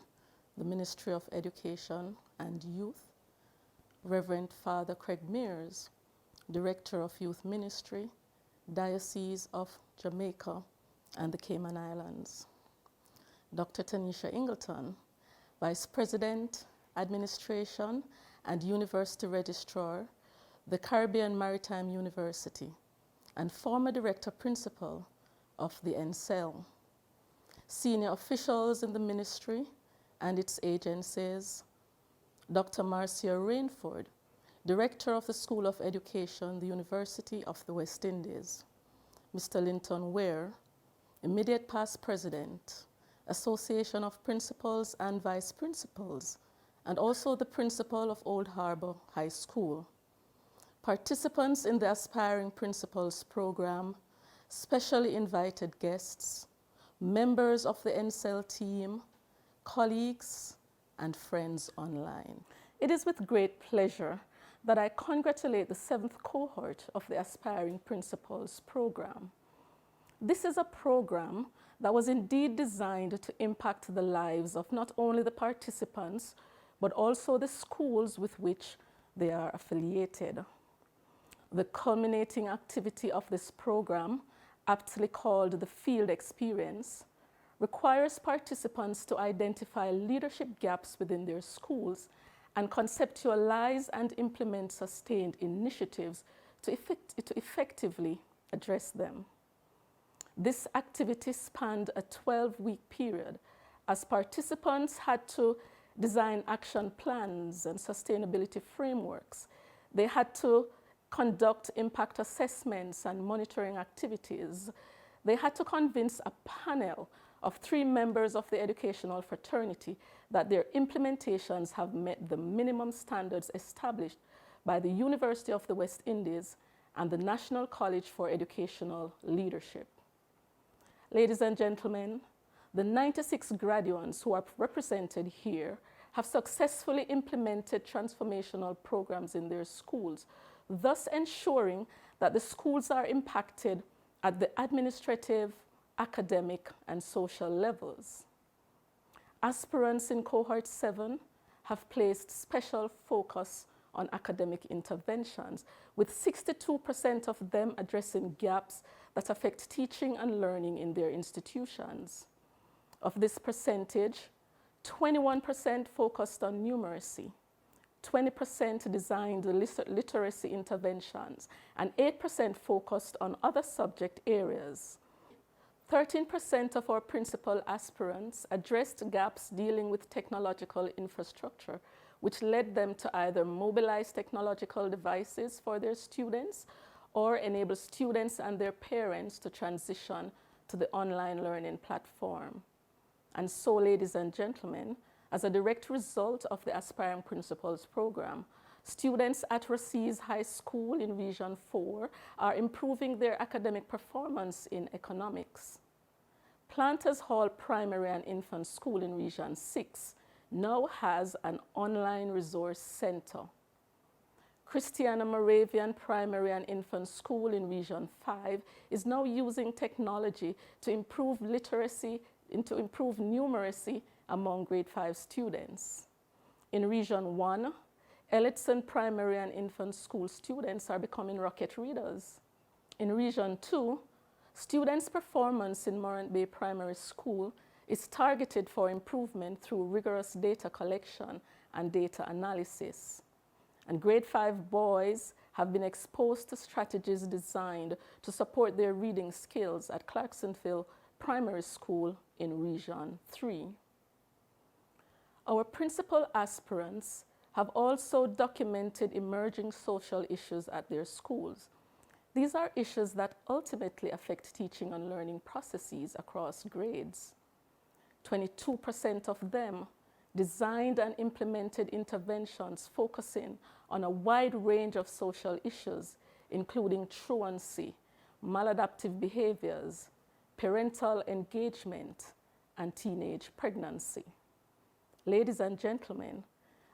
the Ministry of Education and Youth, Reverend Father Craig Mears, Director of Youth Ministry, Diocese of Jamaica and the Cayman Islands, Dr. Tanisha Ingleton, Vice President, Administration and University Registrar, the Caribbean Maritime University, and former Director Principal of the NCEL. Senior officials in the ministry and its agencies, Dr. Marcia Rainford, Director of the School of Education, the University of the West Indies, Mr. Linton Ware, immediate past President, Association of Principals and Vice Principals, and also the Principal of Old Harbour High School. Participants in the Aspiring Principals program, specially invited guests, members of the NCEL team, colleagues, and friends online. It is with great pleasure that I congratulate the 7th cohort of the Aspiring Principals program. This is a program that was indeed designed to impact the lives of not only the participants, but also the schools with which they are affiliated. The culminating activity of this program, aptly called the Field Experience, requires participants to identify leadership gaps within their schools and conceptualize and implement sustained initiatives to effectively address them. This activity spanned a 12-week period as participants had to design action plans and sustainability frameworks. They had to conduct impact assessments and monitoring activities. They had to convince a panel of 3 members of the educational fraternity that their implementations have met the minimum standards established by the University of the West Indies and the National College for Educational Leadership. Ladies and gentlemen, the 96 graduates who are represented here have successfully implemented transformational programs in their schools, thus ensuring that the schools are impacted at the administrative, academic, and social levels. Aspirants in Cohort 7 have placed special focus on academic interventions, with 62% of them addressing gaps that affect teaching and learning in their institutions. Of this percentage, 21% focused on numeracy, 20% designed literacy interventions, and 8% focused on other subject areas. 13% of our principal aspirants addressed gaps dealing with technological infrastructure, which led them to either mobilize technological devices for their students or enable students and their parents to transition to the online learning platform. And so, ladies and gentlemen, as a direct result of the Aspiring Principals program, students at Racines High School in Region 4 are improving their academic performance in economics. Planters Hall Primary and Infant School in Region 6 now has an online resource center. Christiana Moravian Primary and Infant School in Region 5 is now using technology to improve literacy and to improve numeracy among grade 5 students. In Region 1, Elletson Primary and Infant School students are becoming rocket readers. In Region 2, students' performance in Morant Bay Primary School is targeted for improvement through rigorous data collection and data analysis. And grade 5 boys have been exposed to strategies designed to support their reading skills at Clarksonville Primary School in Region 3. Our principal aspirants have also documented emerging social issues at their schools. These are issues that ultimately affect teaching and learning processes across grades. 22% of them designed and implemented interventions focusing on a wide range of social issues, including truancy, maladaptive behaviors, parental engagement, and teenage pregnancy. Ladies and gentlemen,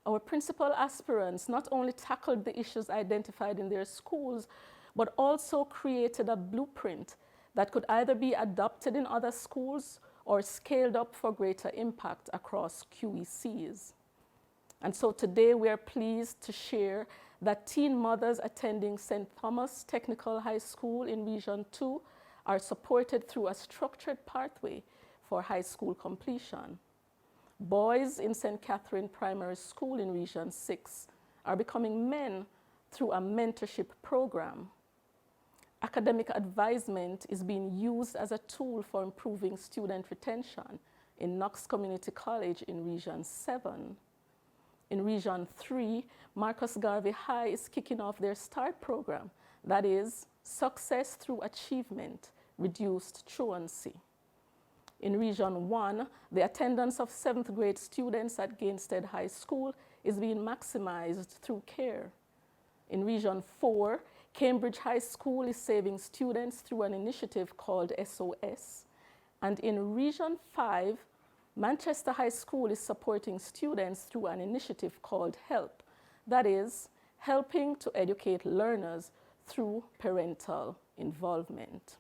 our principal aspirants not only tackled the issues identified in their schools, but also created a blueprint that could either be adopted in other schools or scaled up for greater impact across QECs. And so today we are pleased to share that teen mothers attending St. Thomas Technical High School in Region 2 are supported through a structured pathway for high school completion. Boys in St. Catherine Primary School in Region 6 are becoming men through a mentorship program. Academic advisement is being used as a tool for improving student retention in Knox Community College in Region 7. In Region 3, Marcus Garvey High is kicking off their START program, that is, Success Through Achievement, Reduced Truancy. In Region 1, the attendance of 7th grade students at Gainstead High School is being maximized through CARE. In Region 4, Cambridge High School is saving students through an initiative called SOS. And in Region 5, Manchester High School is supporting students through an initiative called HELP, that is, helping to educate learners through parental involvement.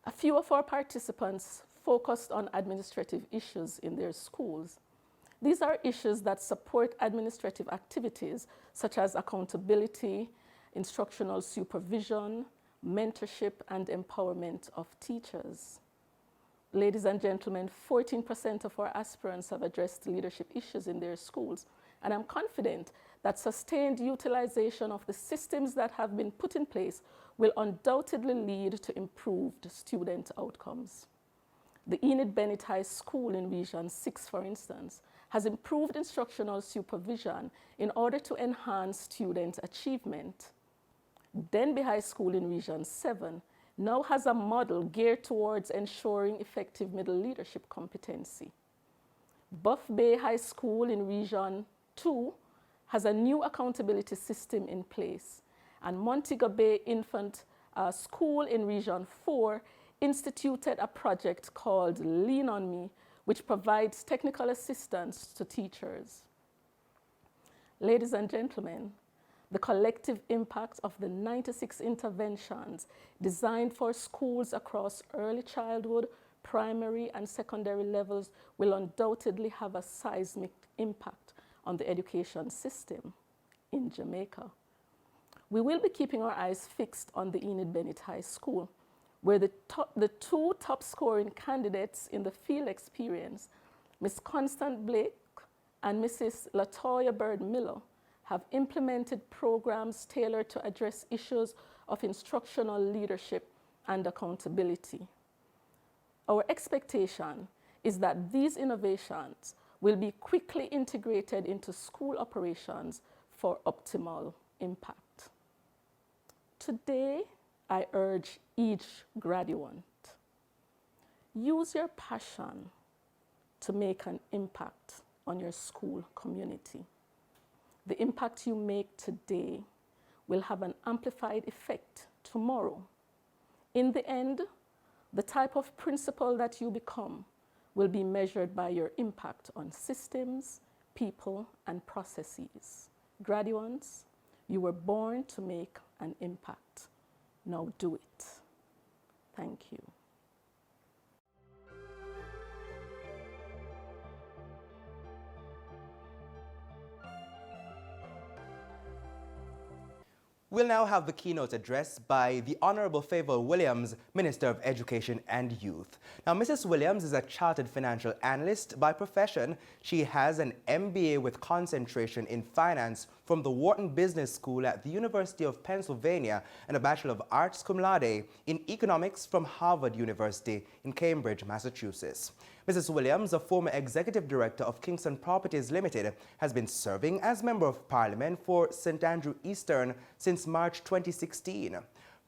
A few of our participants focused on administrative issues in their schools. These are issues that support administrative activities such as accountability, instructional supervision, mentorship, and empowerment of teachers. Ladies and gentlemen, 14% of our aspirants have addressed leadership issues in their schools, and I'm confident that sustained utilization of the systems that have been put in place will undoubtedly lead to improved student outcomes. The Enid Bennett High School in Region 6, for instance, has improved instructional supervision in order to enhance student achievement. Denby High School in Region 7 now has a model geared towards ensuring effective middle leadership competency. Buff Bay High School in Region 2 has a new accountability system in place, and Montego Bay Infant School in Region 4 instituted a project called Lean On Me, which provides technical assistance to teachers. Ladies and gentlemen, the collective impact of the 96 interventions designed for schools across early childhood, primary, and secondary levels will undoubtedly have a seismic impact on the education system in Jamaica. We will be keeping our eyes fixed on the Enid Bennett High School, where the two top scoring candidates in the field experience, Ms. Constant Blake and Mrs. Latoya Bird Miller, have implemented programs tailored to address issues of instructional leadership and accountability. Our expectation is that these innovations will be quickly integrated into school operations for optimal impact. Today, I urge each graduate, use your passion to make an impact on your school community. The impact you make today will have an amplified effect tomorrow. In the end, the type of principal that you become will be measured by your impact on systems, people, and processes. Graduates, you were born to make an impact. Now do it. Thank you. We'll now have the keynote address by the Honorable Favor Williams, Minister of Education and Youth. Now, Mrs. Williams is a chartered financial analyst by profession. She has an MBA with concentration in finance from the Wharton Business School at the University of Pennsylvania and a Bachelor of Arts cum laude in economics from Harvard University in Cambridge, Massachusetts. Mrs. Williams, a former executive director of Kingston Properties Limited, has been serving as Member of Parliament for St. Andrew Eastern since March 2016.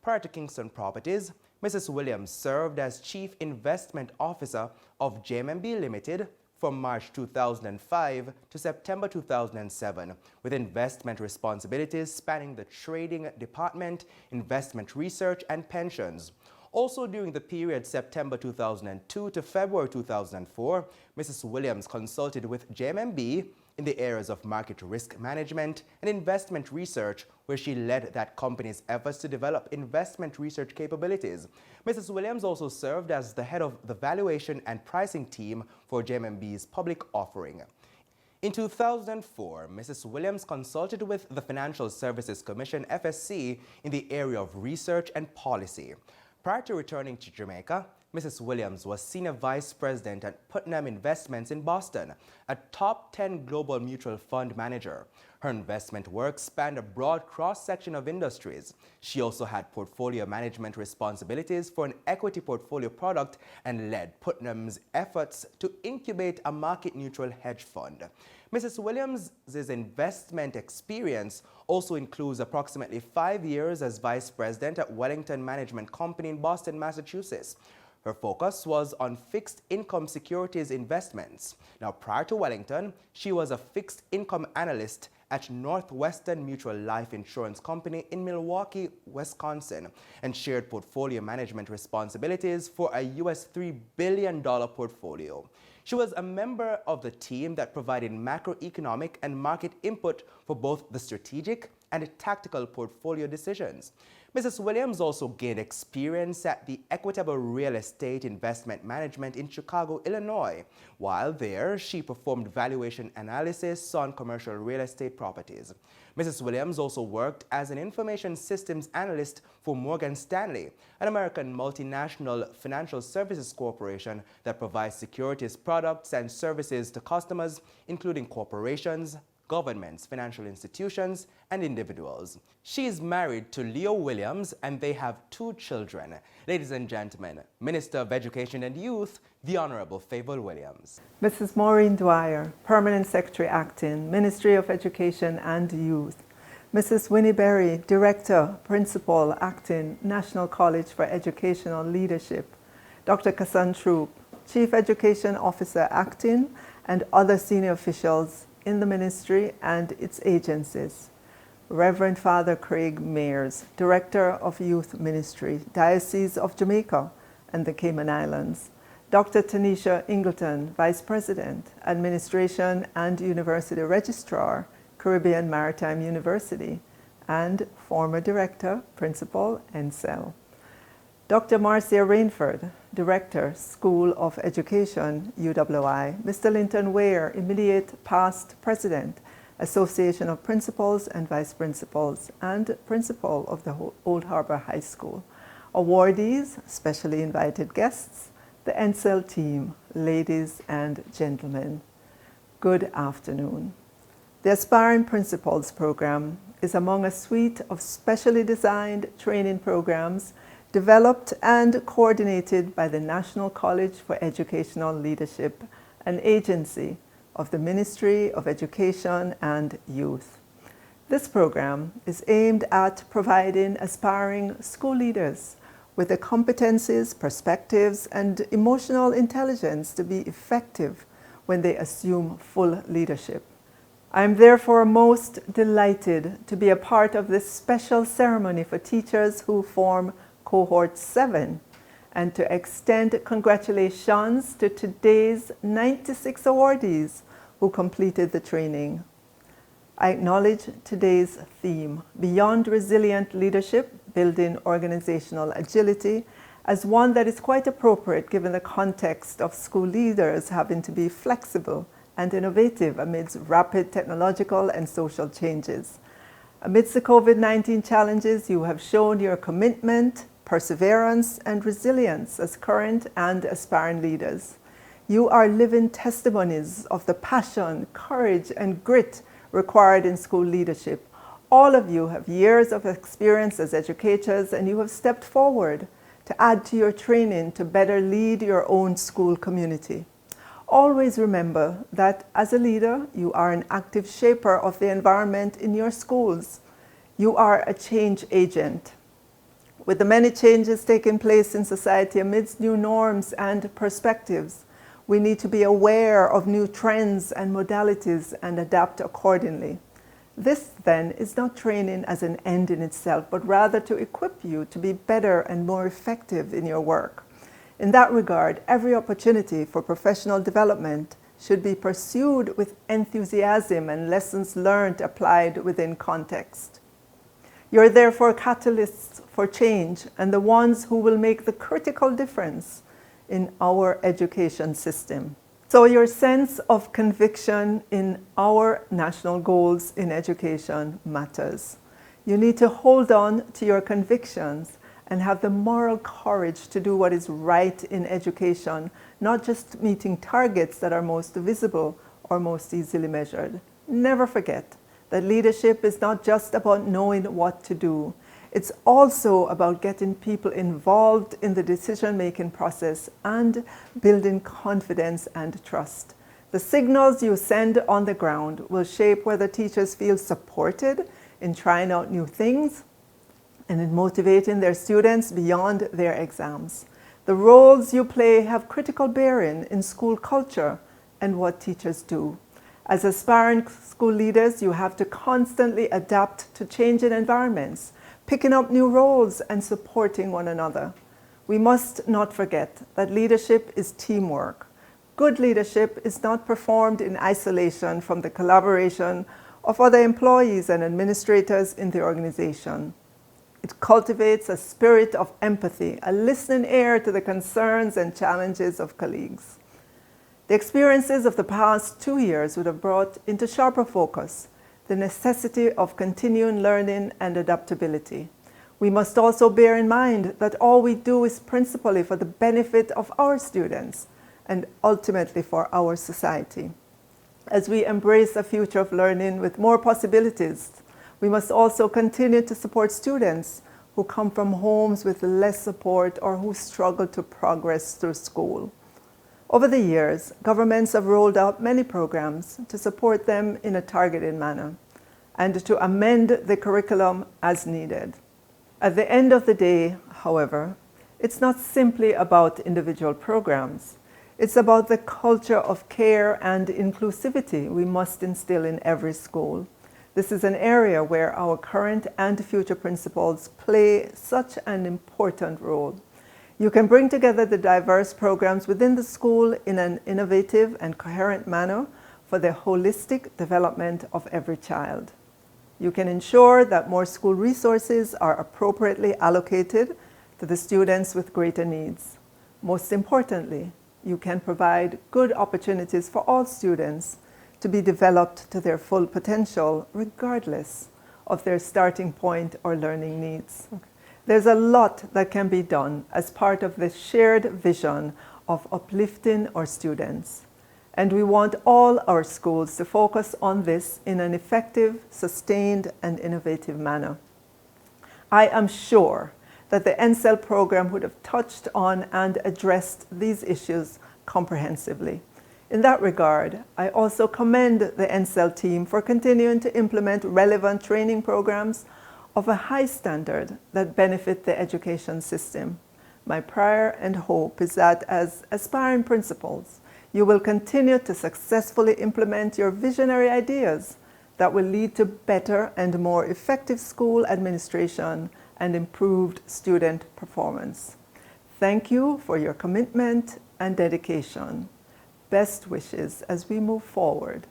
Prior to Kingston Properties, Mrs. Williams served as Chief Investment Officer of JMB Limited from March 2005 to September 2007, with investment responsibilities spanning the trading department, investment research, and pensions. Also during the period September 2002 to February 2004, Mrs. Williams consulted with JMB in the areas of market risk management and investment research, where she led that company's efforts to develop investment research capabilities. Mrs. Williams also served as the head of the valuation and pricing team for JMB's public offering. In 2004, Mrs. Williams consulted with the Financial Services Commission, FSC, in the area of research and policy. Prior to returning to Jamaica, Mrs. Williams was Senior Vice President at Putnam Investments in Boston, a top 10 global mutual fund manager. Her investment work spanned a broad cross-section of industries. She also had portfolio management responsibilities for an equity portfolio product and led Putnam's efforts to incubate a market-neutral hedge fund. Mrs. Williams' investment experience also includes approximately 5 years as Vice President at Wellington Management Company in Boston, Massachusetts. Her focus was on fixed income securities investments. Now, prior to Wellington, she was a fixed income analyst at Northwestern Mutual Life Insurance Company in Milwaukee, Wisconsin, and shared portfolio management responsibilities for a US $3 billion portfolio. She was a member of the team that provided macroeconomic and market input for both the strategic and tactical portfolio decisions. Mrs. Williams also gained experience at the Equitable Real Estate Investment Management in Chicago, Illinois. While there, she performed valuation analysis on commercial real estate properties. Mrs. Williams also worked as an information systems analyst for Morgan Stanley, an American multinational financial services corporation that provides securities products and services to customers, including corporations, governments, financial institutions, and individuals. She is married to Leo Williams and they have 2 children. Ladies and gentlemen, Minister of Education and Youth, the Honorable Favour Williams. Mrs. Maureen Dwyer, Permanent Secretary Acting, Ministry of Education and Youth. Mrs. Winnie Berry, Director, Principal Acting, National College for Educational Leadership. Dr. Kassan Troop, Chief Education Officer Acting, and other senior officials in the ministry and its agencies. Reverend Father Craig Mayers, Director of Youth Ministry, Diocese of Jamaica and the Cayman Islands. Dr. Tanisha Ingleton, Vice President, Administration and University Registrar, Caribbean Maritime University, and former Director, Principal, ENSEL. Dr. Marcia Rainford, Director, School of Education, UWI. Mr. Linton Ware, immediate past President, Association of Principals and Vice Principals, and Principal of the Old Harbor High School. Awardees, specially invited guests, the ENSEL team, ladies and gentlemen, good afternoon. The Aspiring Principals Program is among a suite of specially designed training programs developed and coordinated by the National College for Educational Leadership, an agency of the Ministry of Education and Youth. This program is aimed at providing aspiring school leaders with the competencies, perspectives, and emotional intelligence to be effective when they assume full leadership. I am therefore most delighted to be a part of this special ceremony for teachers who form Cohort 7 and to extend congratulations to today's 96 awardees who completed the training. I acknowledge today's theme, Beyond Resilient Leadership, Building Organizational Agility, as one that is quite appropriate given the context of school leaders having to be flexible and innovative amidst rapid technological and social changes. Amidst the COVID-19 challenges, you have shown your commitment, perseverance, and resilience as current and aspiring leaders. You are living testimonies of the passion, courage, and grit required in school leadership. All of you have years of experience as educators, and you have stepped forward to add to your training to better lead your own school community. Always remember that as a leader, you are an active shaper of the environment in your schools. You are a change agent. With the many changes taking place in society amidst new norms and perspectives, we need to be aware of new trends and modalities and adapt accordingly. This, then, is not training as an end in itself, but rather to equip you to be better and more effective in your work. In that regard, every opportunity for professional development should be pursued with enthusiasm and lessons learned applied within context. You're therefore catalysts for change and the ones who will make the critical difference in our education system. So your sense of conviction in our national goals in education matters. You need to hold on to your convictions and have the moral courage to do what is right in education, not just meeting targets that are most visible or most easily measured. Never forget that leadership is not just about knowing what to do. It's also about getting people involved in the decision-making process and building confidence and trust. The signals you send on the ground will shape whether teachers feel supported in trying out new things and in motivating their students beyond their exams. The roles you play have critical bearing in school culture and what teachers do. As aspiring school leaders, you have to constantly adapt to changing environments, picking up new roles and supporting one another. We must not forget that leadership is teamwork. Good leadership is not performed in isolation from the collaboration of other employees and administrators in the organization. It cultivates a spirit of empathy, a listening ear to the concerns and challenges of colleagues. The experiences of the past 2 years would have brought into sharper focus the necessity of continuing learning and adaptability. We must also bear in mind that all we do is principally for the benefit of our students and ultimately for our society. As we embrace a future of learning with more possibilities, we must also continue to support students who come from homes with less support or who struggle to progress through school. Over the years, governments have rolled out many programs to support them in a targeted manner and to amend the curriculum as needed. At the end of the day, however, it's not simply about individual programs. It's about the culture of care and inclusivity we must instill in every school. This is an area where our current and future principals play such an important role. You can bring together the diverse programs within the school in an innovative and coherent manner for the holistic development of every child. You can ensure that more school resources are appropriately allocated to the students with greater needs. Most importantly, you can provide good opportunities for all students to be developed to their full potential, regardless of their starting point or learning needs. There's a lot that can be done as part of the shared vision of uplifting our students. And we want all our schools to focus on this in an effective, sustained, and innovative manner. I am sure that the NSEL program would have touched on and addressed these issues comprehensively. In that regard, I also commend the NSEL team for continuing to implement relevant training programs of a high standard that benefit the education system. My prayer and hope is that as aspiring principals, you will continue to successfully implement your visionary ideas that will lead to better and more effective school administration and improved student performance. Thank you for your commitment and dedication. Best wishes as we move forward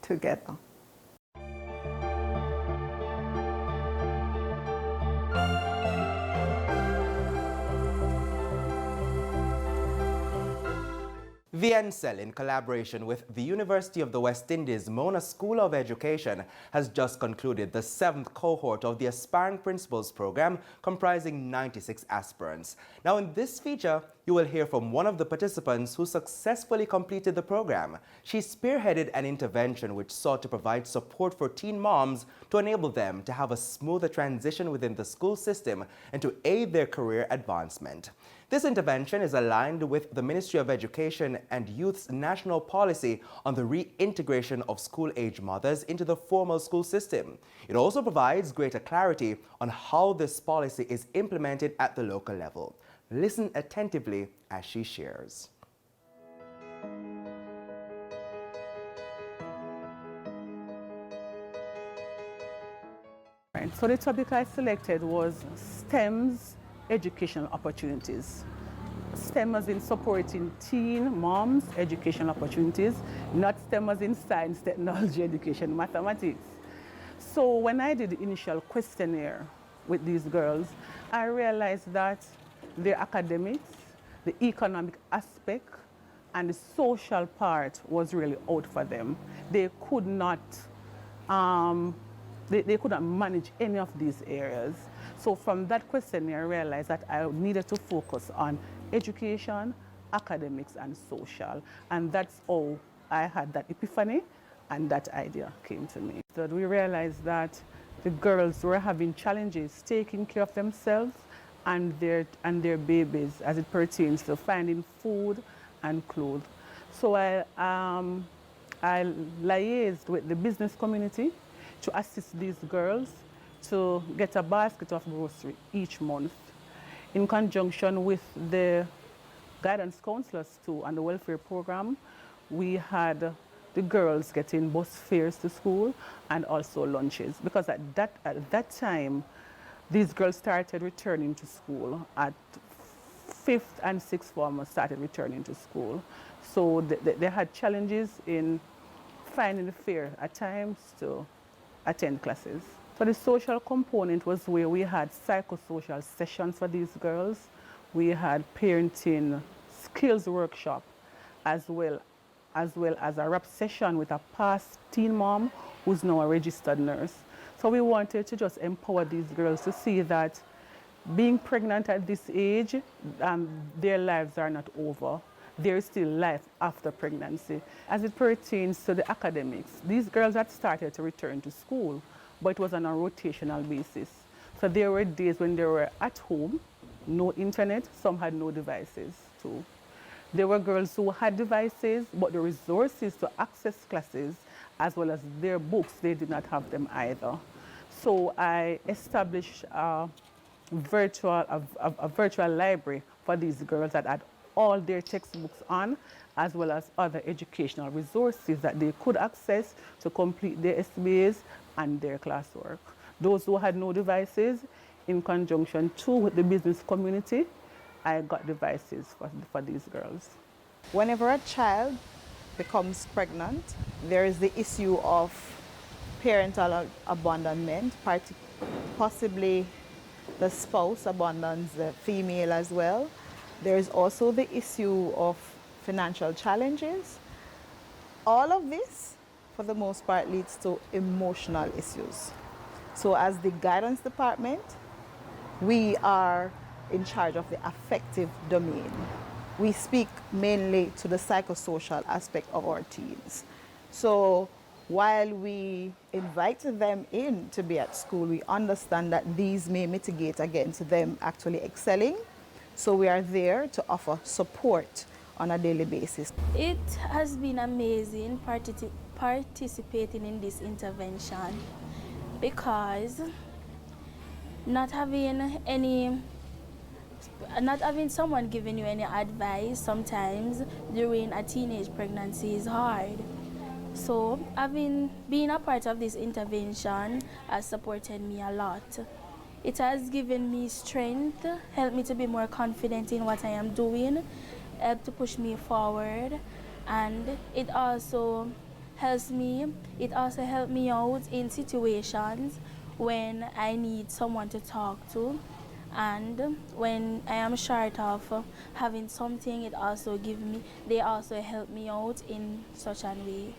together. The NCEL, in collaboration with the University of the West Indies Mona School of Education, has just concluded the 7th cohort of the Aspiring Principals program, comprising 96 aspirants. Now, in this feature, you will hear from one of the participants who successfully completed the program. She spearheaded an intervention which sought to provide support for teen moms to enable them to have a smoother transition within the school system and to aid their career advancement. This intervention is aligned with the Ministry of Education and Youth's national policy on the reintegration of school-age mothers into the formal school system. It also provides greater clarity on how this policy is implemented at the local level. Listen attentively as she shares. So the topic I selected was STEM's educational opportunities. STEM as in supporting teen moms' educational opportunities, not STEM as in science, technology, education, mathematics. So when I did the initial questionnaire with these girls, I realized that their academics, the economic aspect, and the social part was really out for them. They could not they couldn't manage any of these areas. So from that questionnaire, I realized that I needed to focus on education, academics, and social. And that's how I had that epiphany, and that idea came to me. So we realized that the girls were having challenges taking care of themselves and their babies as it pertains to finding food and clothes. So I liaised with the business community to assist these girls to get a basket of grocery each month. In conjunction with the guidance counselors too and the welfare program, we had the girls getting bus fares to school and also lunches, because at that time, these girls started returning to school. At 5th and 6th formers started returning to school. So they had challenges in finding the fare at times to attend classes. So the social component was where we had psychosocial sessions for these girls. We had parenting skills workshop, as well as a rap session with a past teen mom who's now a registered nurse. So we wanted to just empower these girls to see that being pregnant at this age, their lives are not over. There is still life after pregnancy. As it pertains to the academics, these girls had started to return to school, but it was on a rotational basis. So there were days when they were at home, no internet, some had no devices too. There were girls who had devices, but the resources to access classes, as well as their books, they did not have them either. So I established a virtual library for these girls that had all their textbooks on, as well as other educational resources that they could access to complete their SBAs and their classwork. Those who had no devices, in conjunction too with the business community, I got devices for these girls. Whenever a child becomes pregnant, there is the issue of parental abandonment, possibly the spouse abandons the female as well. There is also the issue of financial challenges. All of this, for the most part, leads to emotional issues. So as the guidance department, we are in charge of the affective domain. We speak mainly to the psychosocial aspect of our teens. So while we invite them in to be at school, we understand that these may mitigate against them actually excelling. So we are there to offer support on a daily basis. It has been amazing participating in this intervention, because not having someone giving you any advice sometimes during a teenage pregnancy is hard. So being a part of this intervention has supported me a lot. It has given me strength, helped me to be more confident in what I am doing, helped to push me forward, and it also helped me out in situations when I need someone to talk to, And when I am short of having something, they also help me out in such a way.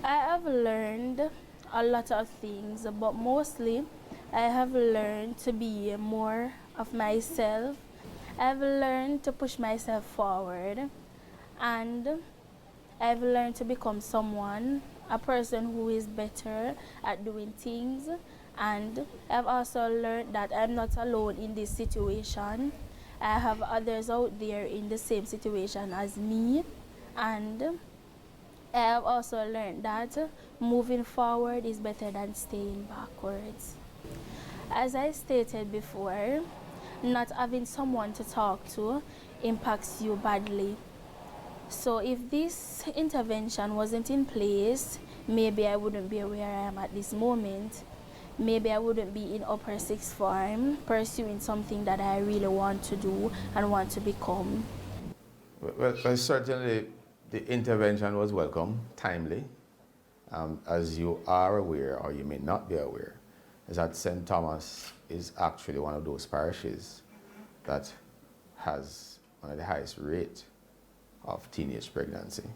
I have learned a lot of things, but mostly I have learned to be more of myself. I've learned to push myself forward, and I've learned to become a person who is better at doing things. And I've also learned that I'm not alone in this situation. I have others out there in the same situation as me. And I have also learned that moving forward is better than staying backwards. As I stated before, not having someone to talk to impacts you badly. So if this intervention wasn't in place, maybe I wouldn't be where I am at this moment. Maybe I wouldn't be in upper sixth form pursuing something that I really want to do and want to become. Well, certainly the intervention was welcome, timely. As you are aware, or you may not be aware, is that St. Thomas is actually one of those parishes that has one of the highest rate of teenage pregnancy.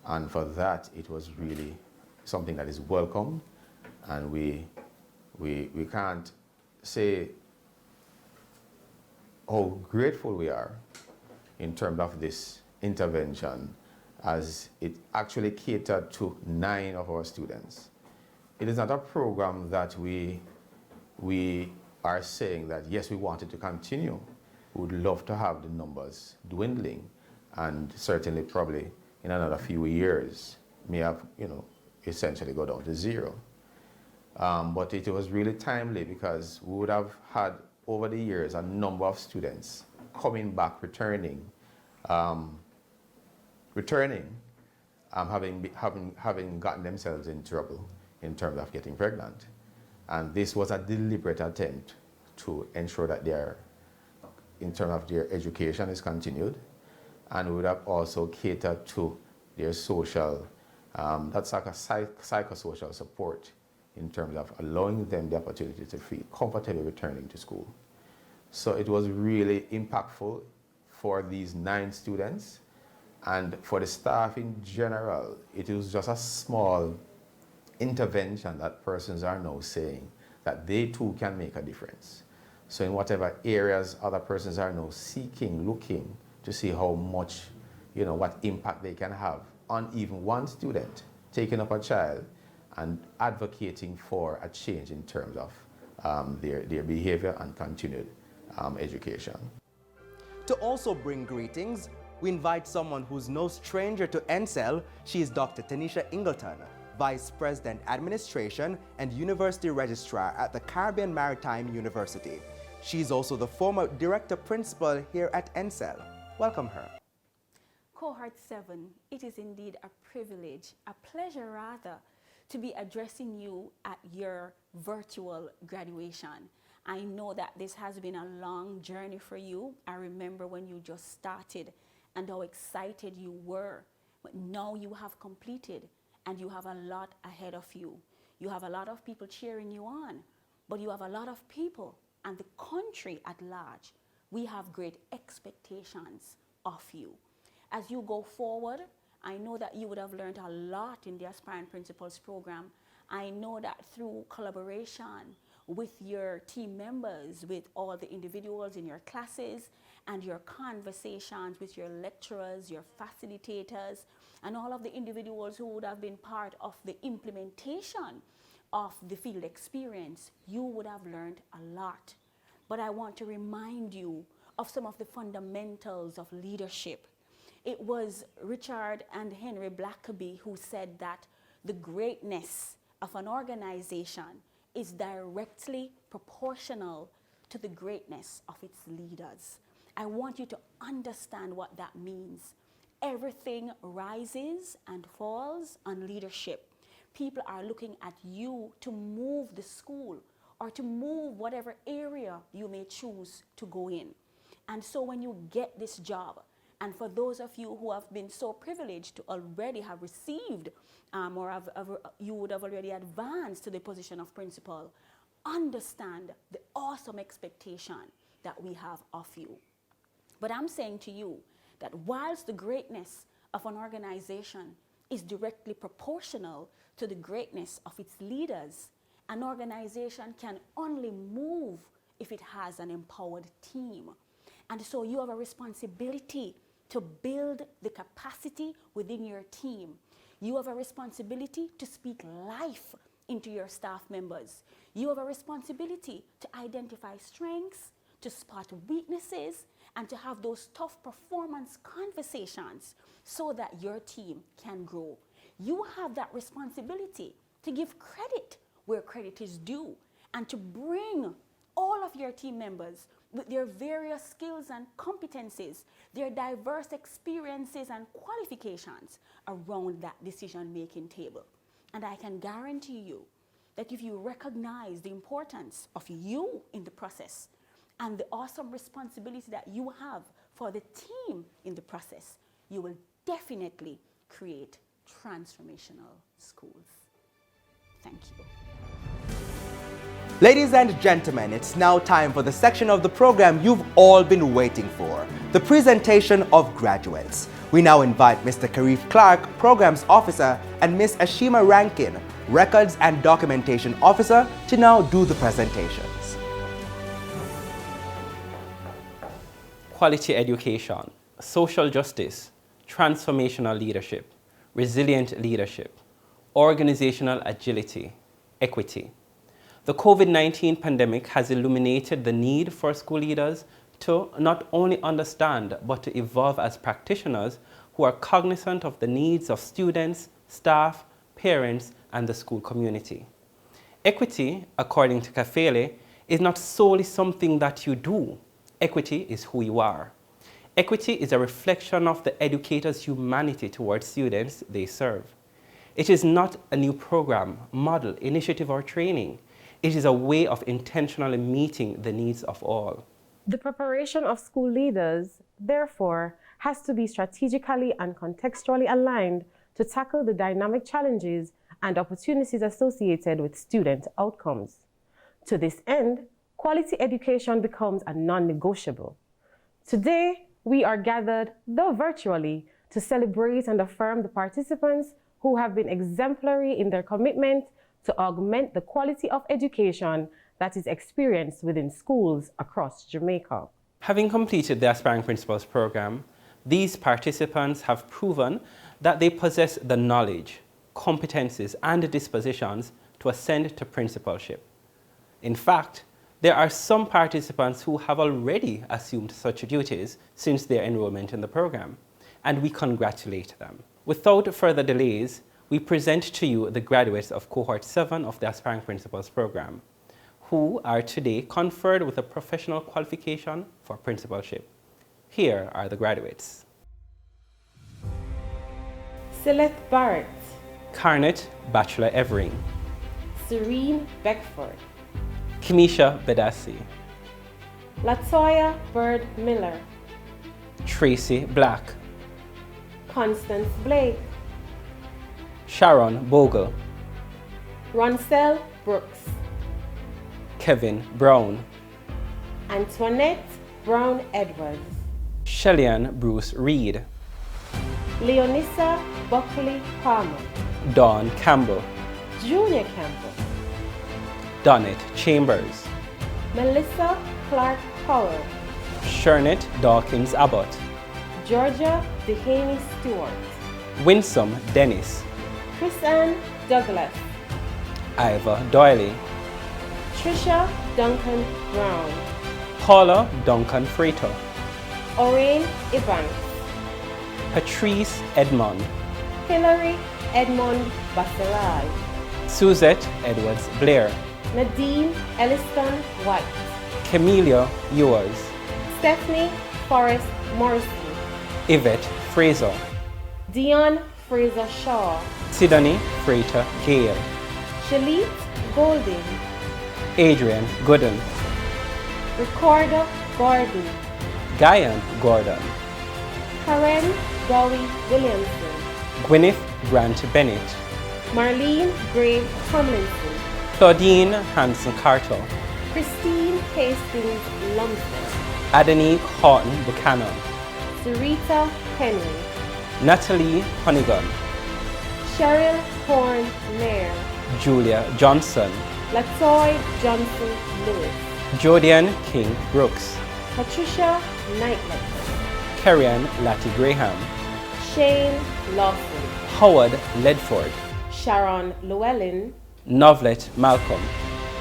And for that, it was really something that is welcome, and we can't say how grateful we are in terms of this intervention, as it actually catered to 9 of our students. It is not a program that we are saying that, yes, we want it to continue. We would love to have the numbers dwindling, and certainly probably in another few years may have, essentially go down to 0. But it was really timely, because we would have had over the years a number of students coming back, returning, having gotten themselves in trouble in terms of getting pregnant. And this was a deliberate attempt to ensure that in terms of their education is continued, and we would have also catered to their social, that's like a psychosocial support in terms of allowing them the opportunity to feel comfortable returning to school. So it was really impactful for these 9 students, and for the staff in general. It was just a small intervention that persons are now saying that they too can make a difference. So in whatever areas other persons are now seeking, looking to see how much, what impact they can have on even one student taking up a child and advocating for a change in terms of their behavior and continued education. To also bring greetings, we invite someone who's no stranger to NSEL. She is Dr. Tanisha Ingleton, Vice President Administration and University Registrar at the Caribbean Maritime University. She's also the former Director Principal here at NSEL. Welcome her. Cohort 7, it is indeed a privilege, a pleasure rather, to be addressing you at your virtual graduation. I know that this has been a long journey for you. I remember when you just started and how excited you were, but now you have completed and you have a lot ahead of you. You have a lot of people cheering you on, but you have a lot of people and the country at large. We have great expectations of you. As you go forward, I know that you would have learned a lot in the Aspiring Principals program. I know that through collaboration with your team members, with all the individuals in your classes, and your conversations with your lecturers, your facilitators, and all of the individuals who would have been part of the implementation of the field experience, you would have learned a lot. But I want to remind you of some of the fundamentals of leadership. It was Richard and Henry Blackaby who said that the greatness of an organization is directly proportional to the greatness of its leaders. I want you to understand what that means. Everything rises and falls on leadership. People are looking at you to move the school or to move whatever area you may choose to go in. And so when you get this job, and for those of you who have been so privileged to already have received you would have already advanced to the position of principal, understand the awesome expectation that we have of you. But I'm saying to you that whilst the greatness of an organization is directly proportional to the greatness of its leaders, an organization can only move if it has an empowered team. And so you have a responsibility to build the capacity within your team. You have a responsibility to speak life into your staff members. You have a responsibility to identify strengths, to spot weaknesses, and to have those tough performance conversations so that your team can grow. You have that responsibility to give credit where credit is due and to bring all of your team members with their various skills and competencies, their diverse experiences and qualifications around that decision-making table. And I can guarantee you that if you recognize the importance of you in the process and the awesome responsibility that you have for the team in the process, you will definitely create transformational schools. Thank you. Ladies and gentlemen, it's now time for the section of the program you've all been waiting for, the presentation of graduates. We now invite Mr. Karif Clark, Programs Officer, and Ms. Ashima Rankin, Records and Documentation Officer, to now do the presentations. Quality education, social justice, transformational leadership, resilient leadership, organizational agility, equity. The COVID-19 pandemic has illuminated the need for school leaders to not only understand but to evolve as practitioners who are cognizant of the needs of students, staff, parents, and the school community. Equity, according to Kafele, is not solely something that you do. Equity is who you are. Equity is a reflection of the educator's humanity towards students they serve. It is not a new program, model, initiative, or training. It is a way of intentionally meeting the needs of all. The preparation of school leaders, therefore, has to be strategically and contextually aligned to tackle the dynamic challenges and opportunities associated with student outcomes. To this end, quality education becomes a non-negotiable. Today, we are gathered, though virtually, to celebrate and affirm the participants who have been exemplary in their commitment to augment the quality of education that is experienced within schools across Jamaica. Having completed the Aspiring Principals program, these participants have proven that they possess the knowledge, competencies, and dispositions to ascend to principalship. In fact, there are some participants who have already assumed such duties since their enrollment in the program, and we congratulate them. Without further delays, we present to you the graduates of Cohort 7 of the Aspiring Principals program, who are today conferred with a professional qualification for principalship. Here are the graduates. Celeste Barrett, Carnet Bachelor Evering, Serene Beckford, Kimisha Bedassi, Latoya Bird Miller, Tracy Black, Constance Blake, Sharon Bogle, Ronsel Brooks, Kevin Brown, Antoinette Brown Edwards, Shellyan Bruce Reed, Leonissa Buckley Palmer, Dawn Campbell, Junior Campbell, Donnet Chambers, Melissa Clark Howard, Shernet Dawkins Abbott, Georgia Dehaney Stewart, Winsome Dennis, Chris-Ann Douglas, Iva Doyley, Trisha Duncan Brown, Paula Duncan Freito, Orain Evans, Patrice Edmond, Hilary Edmond Baseral, Suzette Edwards Blair, Nadine Elliston White, Camelia Ewers, Stephanie Forrest Morrison, Yvette Fraser, Dion Fraser Shaw, Sidonie Freighter Gale, Shalit Golding, Adrian Gooden, Ricardo Gordon, Guyan Gordon, Karen Dolly Williamson, Gwyneth Grant Bennett, Marlene Grave Tomlinson, Claudine Hanson Carter, Christine Hastings Lumsden, Adenique Horton Buchanan, Sarita Henry, Natalie Honeygun, Cheryl Horn Nair, Julia Johnson, Latoy Johnson Lewis, Jodian King Brooks, Patricia Knightley, Kerian Latty Graham, Shane Lawson, Howard Ledford, Sharon Llewellyn, Novlet Malcolm,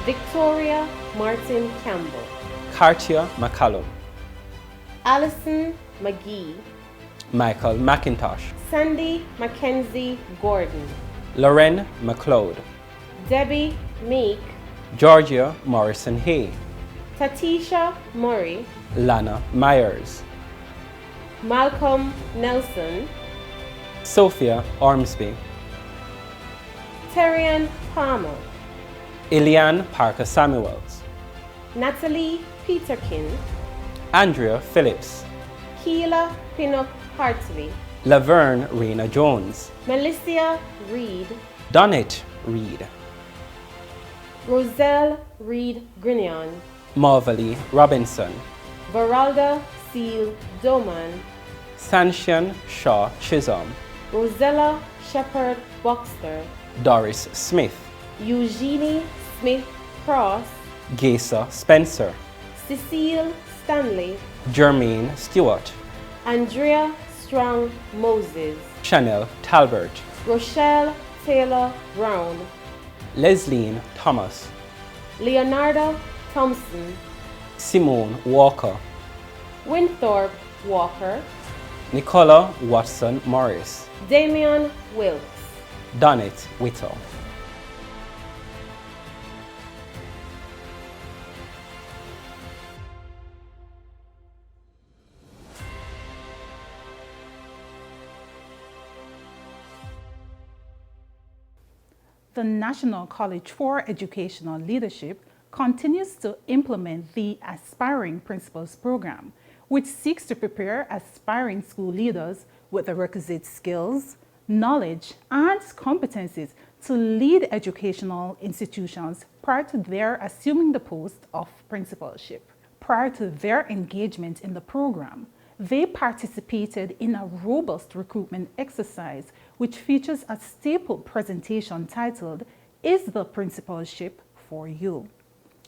Victoria Martin Campbell, Cartier McCallum, Alison McGee, Michael McIntosh, Sandy Mackenzie Gordon, Lauren McLeod, Debbie Meek, Georgia Morrison Hay, Tatisha Murray, Lana Myers, Malcolm Nelson, Sophia Ormsby, Terrian Palmer, Ilian Parker Samuels, Natalie Peterkin, Andrea Phillips, Keela Pinnock Hartley, Laverne Rena Jones, Melissa Reed, Donnet Reed, Roselle Reed Grignon, Marvalie Robinson, Varalda Seal Doman, Sanshan Shaw Chisholm, Rosella Shepherd Boxter, Doris Smith, Eugenie Smith Cross, Gesa Spencer, Cecile Stanley, Jermaine Stewart, Andrea Strong Moses, Chanel Talbert, Rochelle Taylor Brown, Lesline Thomas, Leonardo Thompson, Simone Walker, Winthorpe Walker, Nicola Watson Morris, Damian Wilkes, Donnet Whittle. The National College for Educational Leadership continues to implement the Aspiring Principals program, which seeks to prepare aspiring school leaders with the requisite skills, knowledge, and competencies to lead educational institutions prior to their assuming the post of principalship. Prior to their engagement in the program, they participated in a robust recruitment exercise which features a staple presentation titled, "Is the Principalship for You?"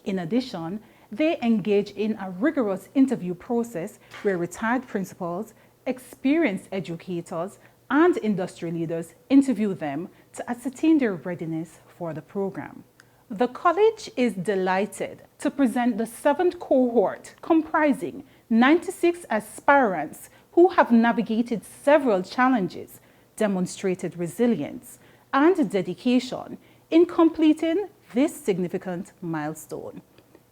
In addition, they engage in a rigorous interview process where retired principals, experienced educators, and industry leaders interview them to ascertain their readiness for the program. The college is delighted to present the 7th cohort comprising 96 aspirants who have navigated several challenges, demonstrated resilience and dedication in completing this significant milestone.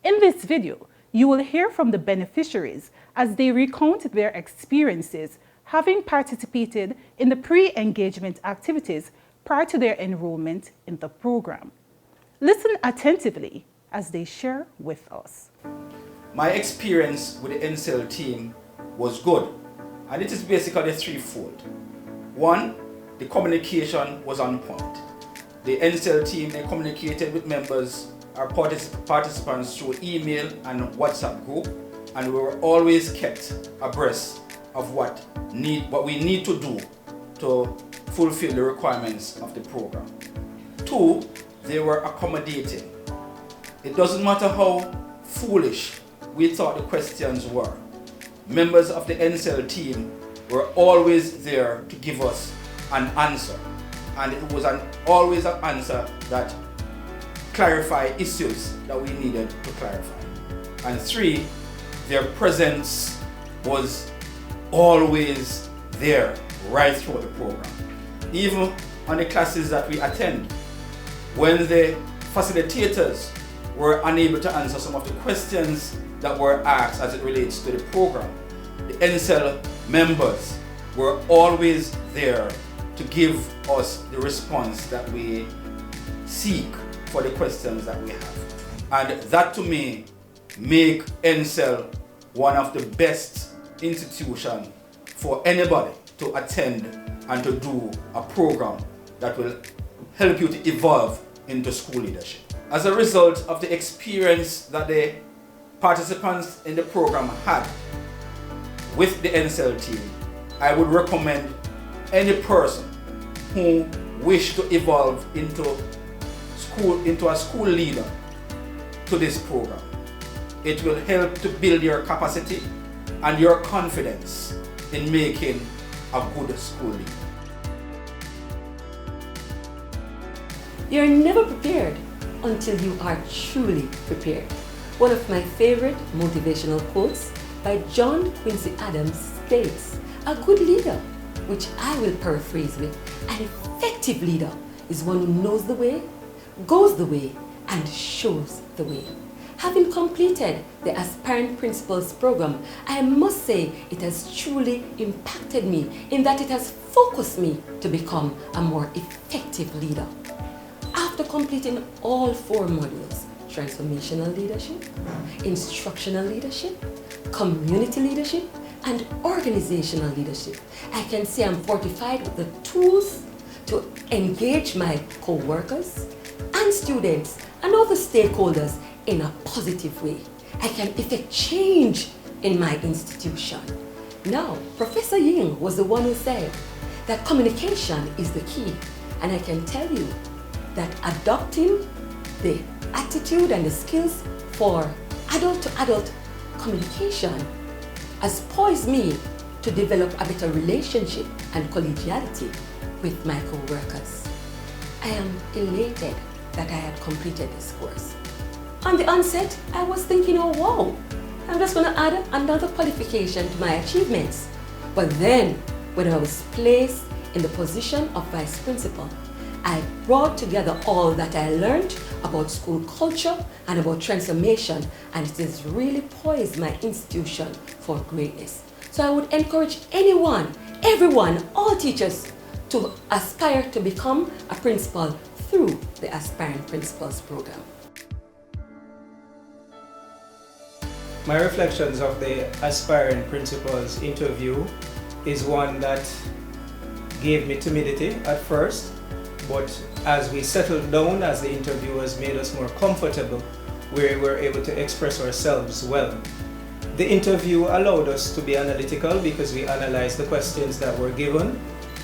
In this video, you will hear from the beneficiaries as they recount their experiences having participated in the pre-engagement activities prior to their enrollment in the program. Listen attentively as they share with us. My experience with the NCL team was good, and it is basically threefold. One, the communication was on point. The NCL team, they communicated with members, our participants through email and WhatsApp group, and we were always kept abreast of what we need to do to fulfill the requirements of the program. Two, they were accommodating. It doesn't matter how foolish we thought the questions were. Members of the NCL team were always there to give us an answer, and it was always an answer that clarified issues that we needed to clarify. And three, their presence was always there right through the program. Even on the classes that we attend, when the facilitators were unable to answer some of the questions that were asked as it relates to the program, the NCL members were always there to give us the response that we seek for the questions that we have. And that to me make NCL one of the best institutions for anybody to attend and to do a program that will help you to evolve into school leadership. As a result of the experience that the participants in the program had with the NSL team, I would recommend any person who wish to evolve into a school leader to this program. It will help to build your capacity and your confidence in making a good school leader. You're never prepared until you are truly prepared. One of my favorite motivational quotes by John Quincy Adams states, "A good leader," which I will paraphrase with, "an effective leader is one who knows the way, goes the way, and shows the way." Having completed the Aspiring Principals program, I must say it has truly impacted me in that it has focused me to become a more effective leader. After completing all 4 modules, transformational leadership, instructional leadership, community leadership, and organizational leadership, I can say I'm fortified with the tools to engage my co-workers and students and other stakeholders in a positive way. I can effect change in my institution. Now, Professor Ying was the one who said that communication is the key, and I can tell you that adopting the attitude and the skills for adult-to-adult communication has poised me to develop a better relationship and collegiality with my co-workers. I am elated that I had completed this course. On the onset, I was thinking, oh wow, I'm just going to add another qualification to my achievements. But then, when I was placed in the position of vice principal, I brought together all that I learned about school culture and about transformation, and it has really poised my institution for greatness. So I would encourage anyone, everyone, all teachers to aspire to become a principal through the Aspiring Principals program. My reflections of the Aspiring Principals interview is one that gave me timidity at first, but as we settled down, as the interviewers made us more comfortable, we were able to express ourselves well. The interview allowed us to be analytical because we analyzed the questions that were given.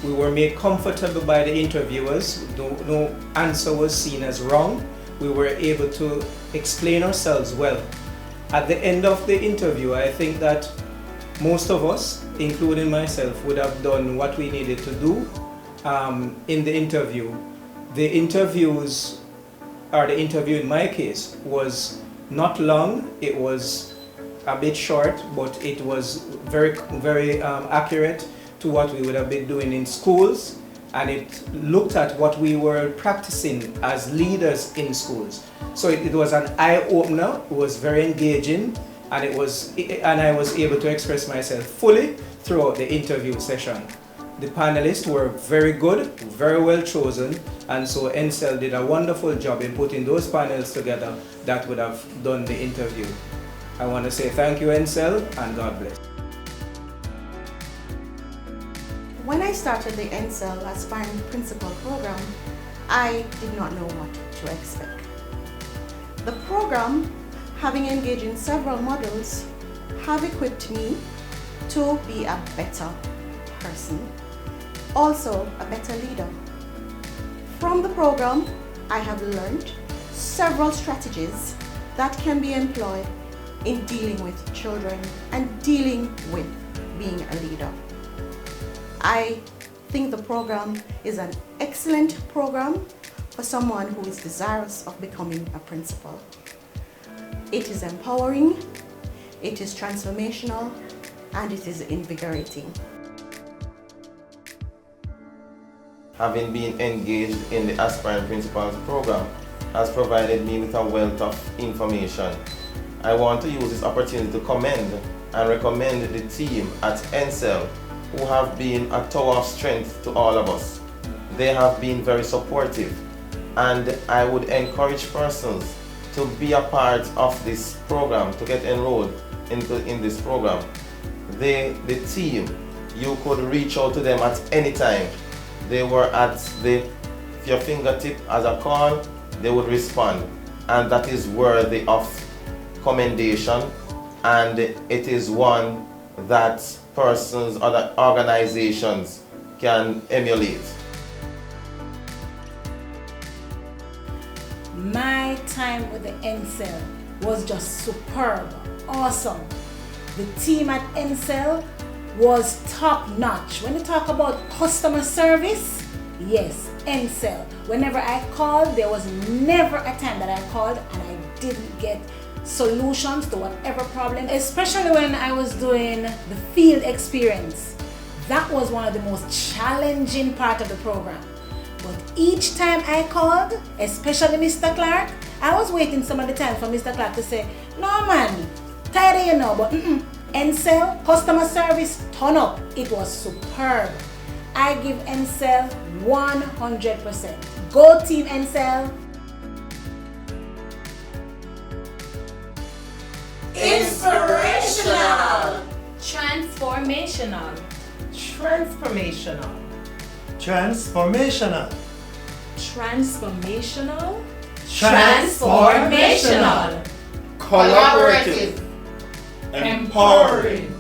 We were made comfortable by the interviewers. No answer was seen as wrong. We were able to explain ourselves well. At the end of the interview, I think that most of us, including myself, would have done what we needed to do in the interview. The interviews, or the interview in my case, was not long. It was a bit short, but it was very accurate to what we would have been doing in schools, and it looked at what we were practicing as leaders in schools. So it was an eye-opener. It was very engaging, and I was able to express myself fully throughout the interview session. The panelists were very good, very well chosen, and so NSL did a wonderful job in putting those panels together that would have done the interview. I want to say thank you, NSL, and God bless. When I started the NSL Aspiring Principal program, I did not know what to expect. The program, having engaged in several modules, have equipped me to be a better person, also a better leader. From the program, I have learned several strategies that can be employed in dealing with children and dealing with being a leader. I think the program is an excellent program for someone who is desirous of becoming a principal. It is empowering, it is transformational, and it is invigorating. Having been engaged in the Aspiring Principals program has provided me with a wealth of information. I want to use this opportunity to commend and recommend the team at NSL who have been a tower of strength to all of us. They have been very supportive, and I would encourage persons to be a part of this program, to get enrolled in this program. The team, you could reach out to them at any time. They were at your fingertip as a call, they would respond. and that is worthy of commendation, and it is one that persons, other organizations can emulate. My time with the NCEL was just superb, awesome. The team at NCEL was top notch. When you talk about customer service, yes, NCEL. Whenever I called, there was never a time that I called and I didn't get solutions to whatever problem, especially when I was doing the field experience. That was one of the most challenging part of the program. But each time I called, especially Mr. Clark, I was waiting some of the time for Mr. Clark to say, no man, tired of you now, but NCEL, customer service, turn up. It was superb. I give NCEL 100%. Go team NCEL. Inspirational. Transformational. Transformational. Transformational. Transformational. Transformational. Collaborative. Empowering.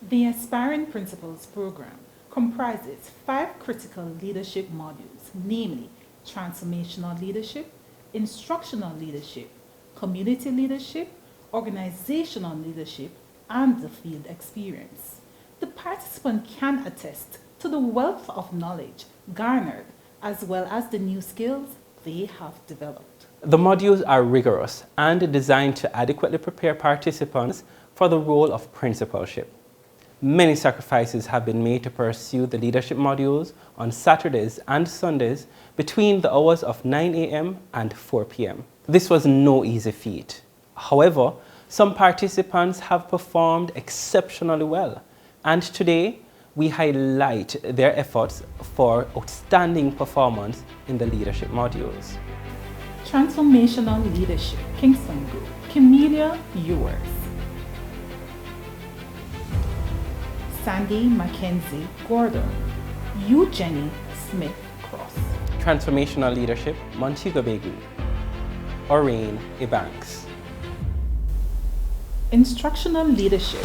The Aspiring Principals program comprises 5 critical leadership modules, namely transformational leadership, instructional leadership, community leadership, organizational leadership, and the field experience. The participant can attest to the wealth of knowledge garnered as well as the new skills they have developed. The modules are rigorous and designed to adequately prepare participants for the role of principalship. Many sacrifices have been made to pursue the leadership modules on Saturdays and Sundays between the hours of 9 a.m. and 4 p.m. This was no easy feat. However, some participants have performed exceptionally well, and today we highlight their efforts for outstanding performance in the leadership modules. Transformational Leadership, Kingston Group, Camellia Ewers, Sandy Mackenzie Gordon, Eugenie Smith Cross. Transformational Leadership, Montego Bay Group, Orane Ebanks. Instructional Leadership,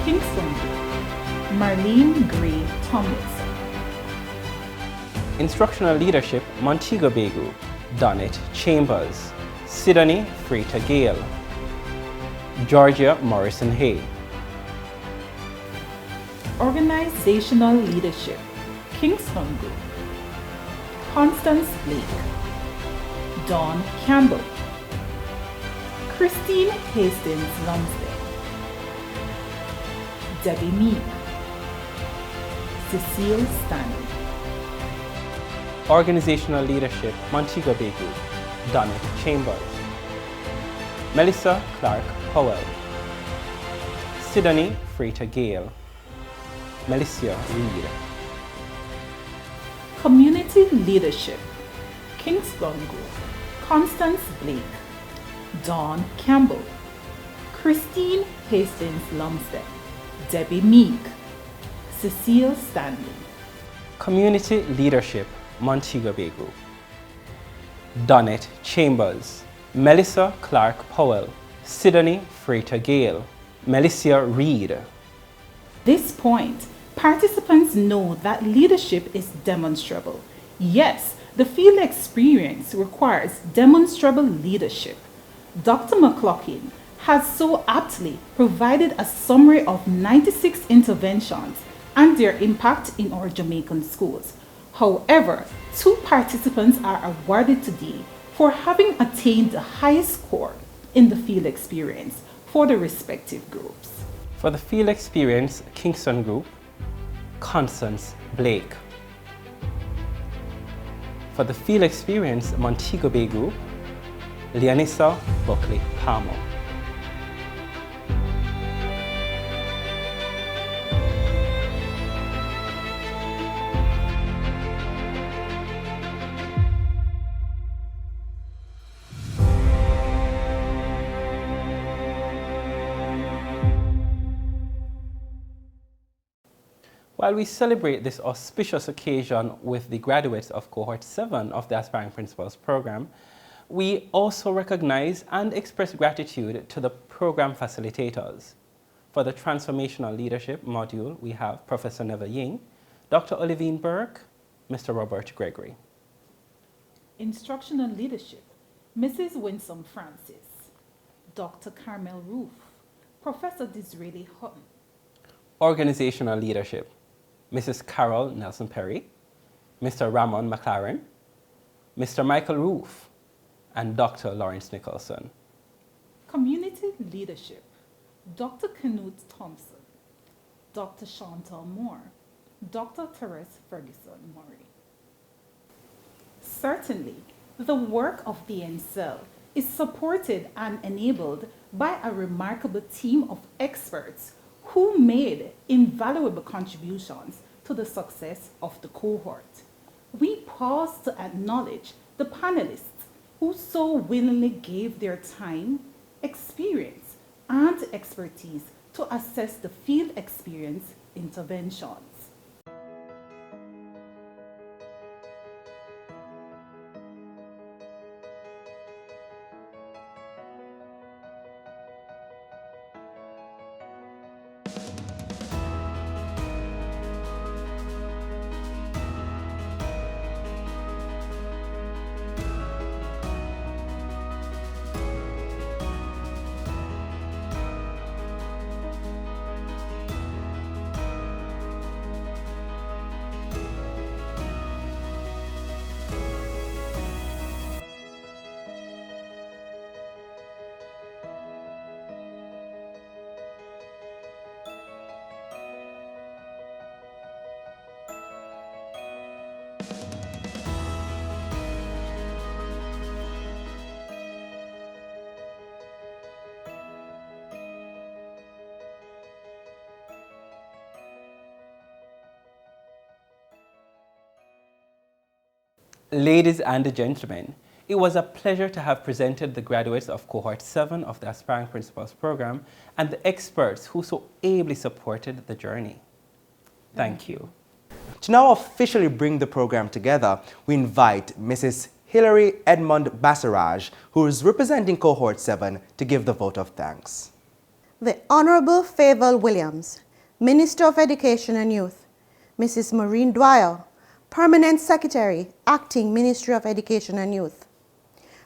Kingston Group, Marlene Gray Tomlinson. Instructional Leadership, Montego Bay Group, Donnet Chambers, Sidonie Frita Gale, Georgia Morrison Hay. Organizational Leadership, Kingston Group, Constance Blake, Dawn Campbell, Christine Hastings Lumsden, Debbie Meek, Cecile Stanley. Organizational Leadership, Montego Bay Group, Donnet Chambers, Melissa Clark Powell, Sidonie Frita Gale, Melissa Reed. Community Leadership, Kingston Group, Constance Blake, Dawn Campbell, Christine Hastings Lumsden, Debbie Meek, Cecile Stanley. Community Leadership, Montego Bay Group, Donnet Chambers, Melissa Clark Powell, Sidonie Frita Gale, Melissa Reed. This point, participants know that leadership is demonstrable. Yes, the field experience requires demonstrable leadership. Dr. McLaughlin has so aptly provided a summary of 96 interventions and their impact in our Jamaican schools. However, 2 participants are awarded today for having attained the highest score in the field experience for the respective groups. For the Field Experience Kingston Group, Constance Blake. For the Field Experience Montego Bay Group, Leonissa Buckley Palmer. While we celebrate this auspicious occasion with the graduates of Cohort 7 of the Aspiring Principals program, we also recognize and express gratitude to the program facilitators. For the Transformational Leadership module, we have Professor Neville Ying, Dr. Olivine Burke, Mr. Robert Gregory. Instructional Leadership, Mrs. Winsome Francis, Dr. Carmel Roof, Professor Disraeli Hutton. Organizational Leadership, Mrs. Carol Nelson Perry, Mr. Ramon McLaren, Mr. Michael Roof, and Dr. Lawrence Nicholson. Community Leadership, Dr. Keynote Thompson, Dr. Chantal Moore, Dr. Therese Ferguson Murray. Certainly, the work of the ENSEL is supported and enabled by a remarkable team of experts who made invaluable contributions to the success of the cohort. We pause to acknowledge the panelists who so willingly gave their time, experience, and expertise to assess the field experience interventions. Ladies and gentlemen, it was a pleasure to have presented the graduates of Cohort 7 of the Aspiring Principals program and the experts who so ably supported the journey. Thank you. To now officially bring the program together, we invite Mrs. Hilary Edmond Bassarage, who is representing Cohort 7, to give the vote of thanks. The Honorable Favour Williams, Minister of Education and Youth. Mrs. Maureen Dwyer, Permanent Secretary, Acting Ministry of Education and Youth.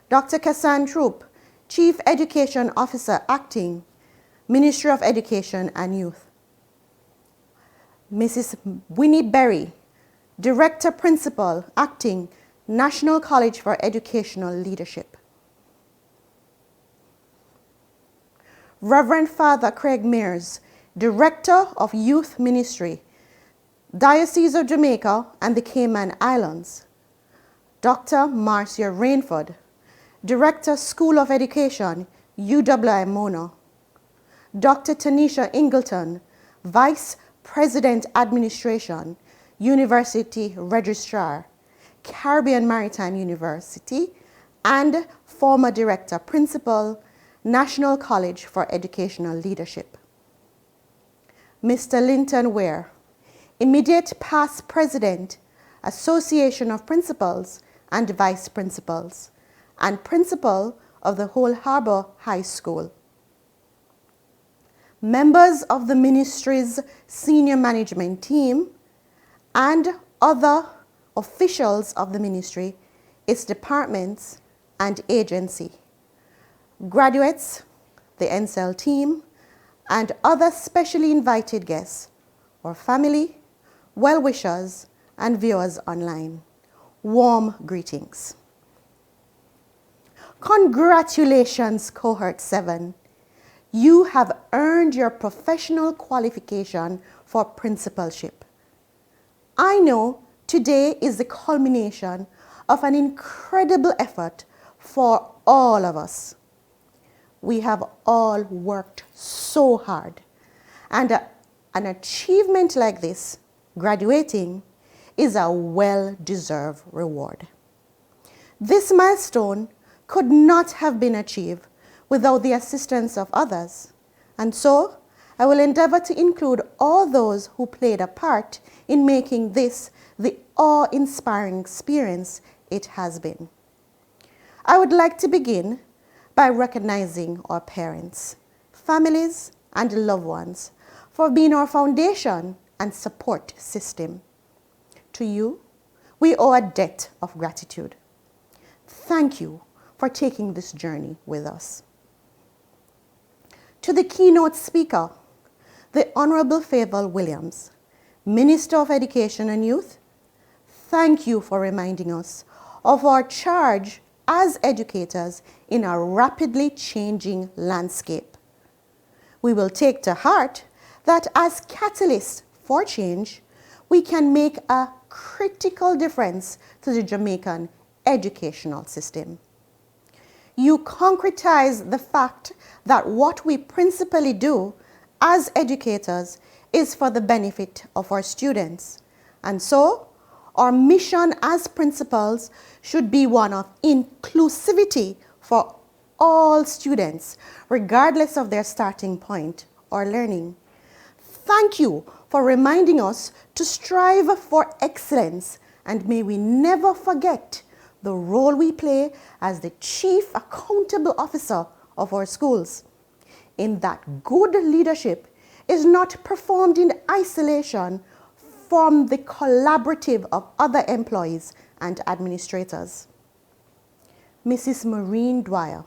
Dr. Kassan Troop, Chief Education Officer, Acting Ministry of Education and Youth. Mrs. Winnie Berry, Director Principal, Acting National College for Educational Leadership. Reverend Father Craig Mears, Director of Youth Ministry, Diocese of Jamaica and the Cayman Islands. Dr. Marcia Rainford, Director School of Education, UWI Mona. Dr. Tanisha Ingleton, Vice President Administration, University Registrar, Caribbean Maritime University, and former Director Principal, National College for Educational Leadership. Mr. Linton Ware, Immediate Past President, Association of Principals and Vice Principals, and Principal of the Whole Harbour High School. Members of the Ministry's senior management team and other officials of the Ministry, its departments and agency. Graduates, the NCEL team, and other specially invited guests, or family, well-wishers, and viewers online. Warm greetings. Congratulations, Cohort 7. You have earned your professional qualification for principalship. I know today is the culmination of an incredible effort for all of us. We have all worked so hard, and an achievement like this, graduating, is a well-deserved reward. This milestone could not have been achieved without the assistance of others, and so I will endeavor to include all those who played a part in making this the awe-inspiring experience it has been. I would like to begin by recognizing our parents, families, and loved ones for being our foundation and support system. To you, we owe a debt of gratitude. Thank you for taking this journey with us. To the keynote speaker, the Honorable Favour Williams, Minister of Education and Youth, thank you for reminding us of our charge as educators in a rapidly changing landscape. We will take to heart that as catalysts for change, we can make a critical difference to the Jamaican educational system. You concretize the fact that what we principally do as educators is for the benefit of our students. And so, our mission as principals should be one of inclusivity for all students, regardless of their starting point or learning. Thank you for reminding us to strive for excellence, and may we never forget the role we play as the chief accountable officer of our schools, in that good leadership is not performed in isolation from the collaborative of other employees and administrators. Mrs. Maureen Dwyer,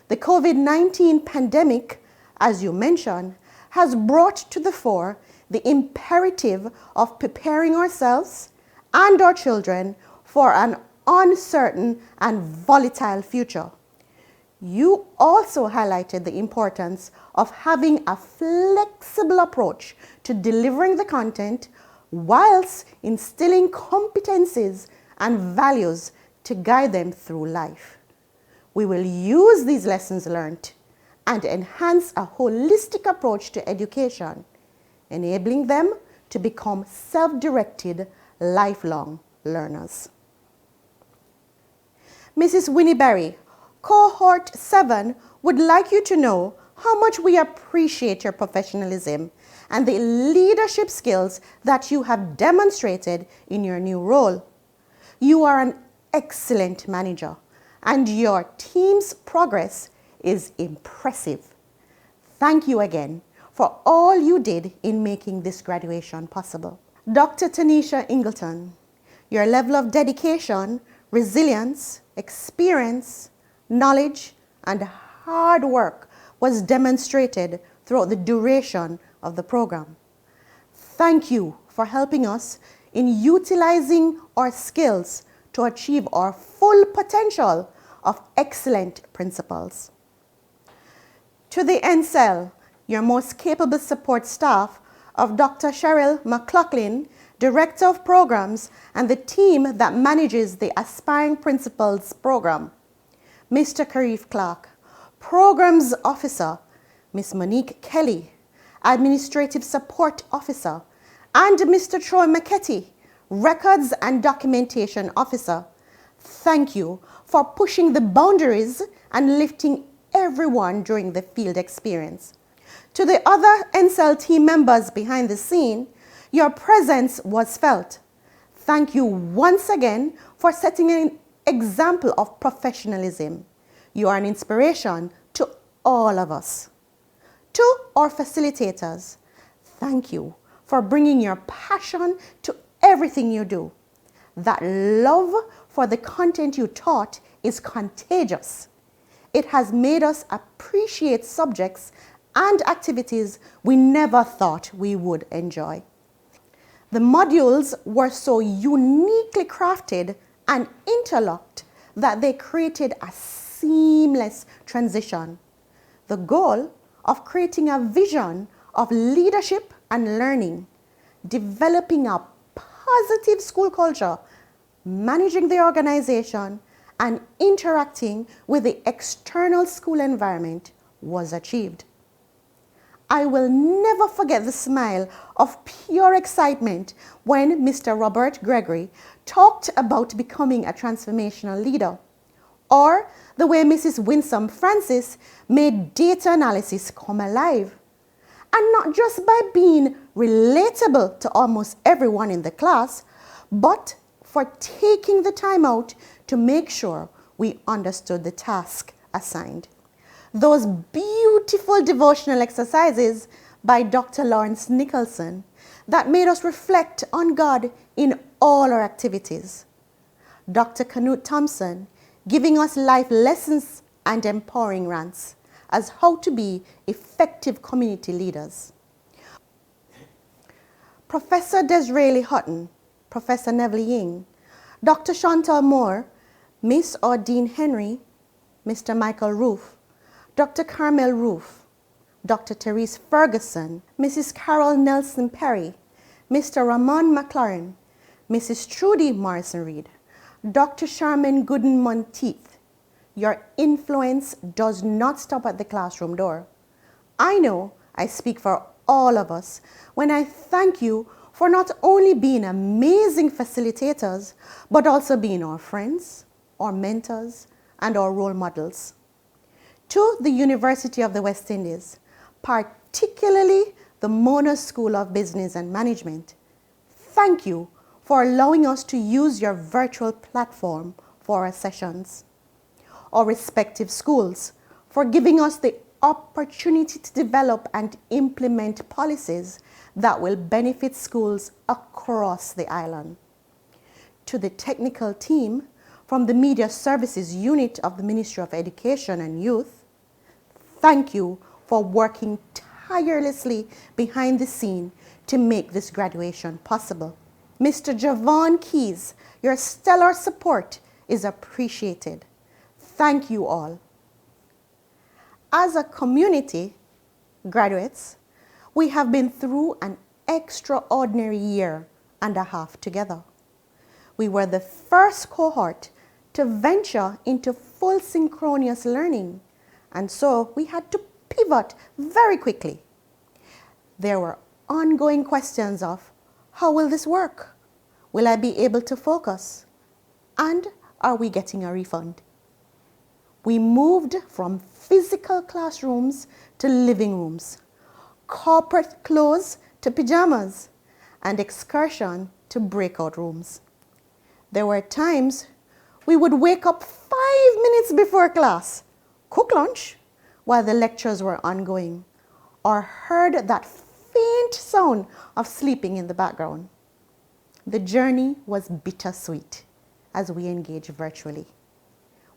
the COVID-19 pandemic, as you mentioned, has brought to the fore the imperative of preparing ourselves and our children for an uncertain and volatile future. You also highlighted the importance of having a flexible approach to delivering the content whilst instilling competencies and values to guide them through life. We will use these lessons learned and enhance a holistic approach to education, enabling them to become self-directed, lifelong learners. Mrs. Winnie Berry, Cohort 7 would like you to know how much we appreciate your professionalism and the leadership skills that you have demonstrated in your new role. You are an excellent manager, and your team's progress is impressive. Thank you again for all you did in making this graduation possible. Dr. Tanisha Ingleton, your level of dedication, resilience, experience, knowledge, and hard work was demonstrated throughout the duration of the program. Thank you for helping us in utilizing our skills to achieve our full potential of excellent principals. To the NCEL, your most capable support staff of Dr. Cheryl McLaughlin, Director of Programs, and the team that manages the Aspiring Principals Program. Mr. Karif Clark, Programs Officer, Ms. Monique Kelly, Administrative Support Officer, and Mr. Troy McKetty, Records and Documentation Officer. Thank you for pushing the boundaries and lifting everyone during the field experience. To the other NCEL team members behind the scene, your presence was felt. Thank you once again for setting an example of professionalism. You are an inspiration to all of us. To our facilitators, thank you for bringing your passion to everything you do. That love for the content you taught is contagious. It has made us appreciate subjects and activities we never thought we would enjoy. The modules were so uniquely crafted and interlocked that they created a seamless transition. The goal of creating a vision of leadership and learning, developing a positive school culture, managing the organization, and interacting with the external school environment was achieved. I will never forget the smile of pure excitement when Mr. Robert Gregory talked about becoming a transformational leader, or the way Mrs. Winsome Francis made data analysis come alive. And not just by being relatable to almost everyone in the class, but for taking the time out to make sure we understood the task assigned. Those beautiful devotional exercises by Dr. Lawrence Nicholson that made us reflect on God in all our activities. Dr. Canute Thompson giving us life lessons and empowering rants as how to be effective community leaders. Professor Desiree Hutton, Professor Neville Ying, Dr. Chantal Moore, Miss Ordine Henry, Mr. Michael Roof, Dr. Carmel Roof, Dr. Therese Ferguson, Mrs. Carol Nelson Perry, Mr. Ramon McLaurin, Mrs. Trudy Morrison-Reed, Dr. Charmaine Gooden-Monteith. Your influence does not stop at the classroom door. I know I speak for all of us when I thank you for not only being amazing facilitators, but also being our friends, our mentors, and our role models. To the University of the West Indies, particularly the Mona School of Business and Management, thank you for allowing us to use your virtual platform for our sessions. Our respective schools for giving us the opportunity to develop and implement policies that will benefit schools across the island. To the technical team from the Media Services Unit of the Ministry of Education and Youth, thank you for working tirelessly behind the scene to make this graduation possible. Mr. Javon Keys, your stellar support is appreciated. Thank you all. As a community, graduates, we have been through an extraordinary year and a half together. We were the first cohort to venture into full synchronous learning, and so we had to pivot very quickly. There were ongoing questions of, how will this work? Will I be able to focus? And are we getting a refund? We moved from physical classrooms to living rooms, corporate clothes to pajamas, and excursion to breakout rooms. There were times We would wake up 5 minutes before class, cook lunch while the lectures were ongoing, or heard that faint sound of sleeping in the background. The journey was bittersweet as we engaged virtually.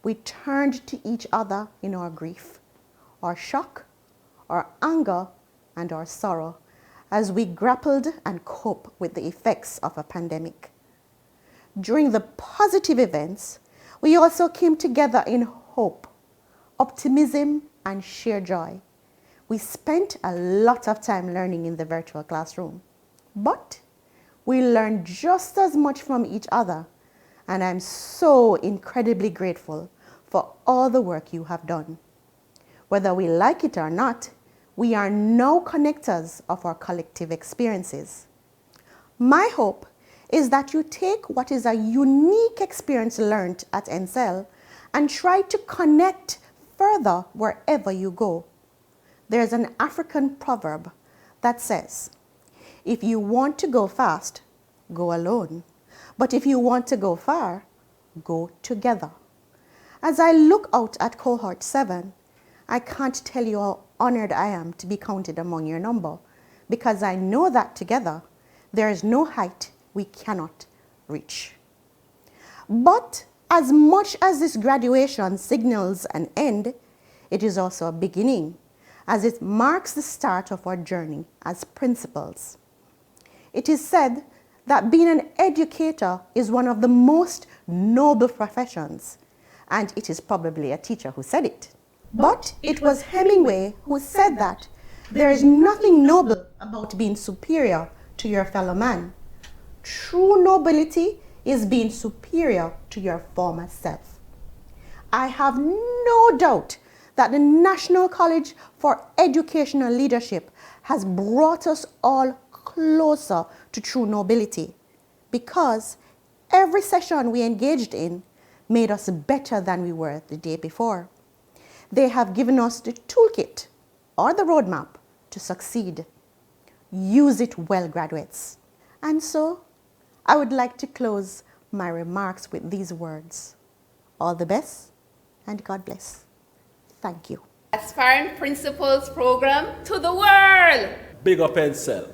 We turned to each other in our grief, our shock, our anger, and our sorrow as we grappled and coped with the effects of a pandemic. During the positive events, we also came together in hope, optimism, and sheer joy. We spent a lot of time learning in the virtual classroom, but we learned just as much from each other, and I'm so incredibly grateful for all the work you have done. Whether we like it or not, we are now connectors of our collective experiences. My hope is that you take what is a unique experience learned at NCEL and try to connect further wherever you go. There's an African proverb that says, if you want to go fast, go alone. But if you want to go far, go together. As I look out at Cohort 7, I can't tell you how honored I am to be counted among your number, because I know that together there is no height we cannot reach. But as much as this graduation signals an end, it is also a beginning, as it marks the start of our journey as principals. It is said that being an educator is one of the most noble professions, and it is probably a teacher who said it. But it was Hemingway who said that there is nothing noble about being superior to your fellow man. True nobility is being superior to your former self. I have no doubt that the National College for Educational Leadership has brought us all closer to true nobility, because every session we engaged in made us better than we were the day before. They have given us the toolkit or the roadmap to succeed. Use it well, graduates. And so, I would like to close my remarks with these words. All the best, and God bless. Thank you. Aspiring Principals Program to the world. Big up NCEL.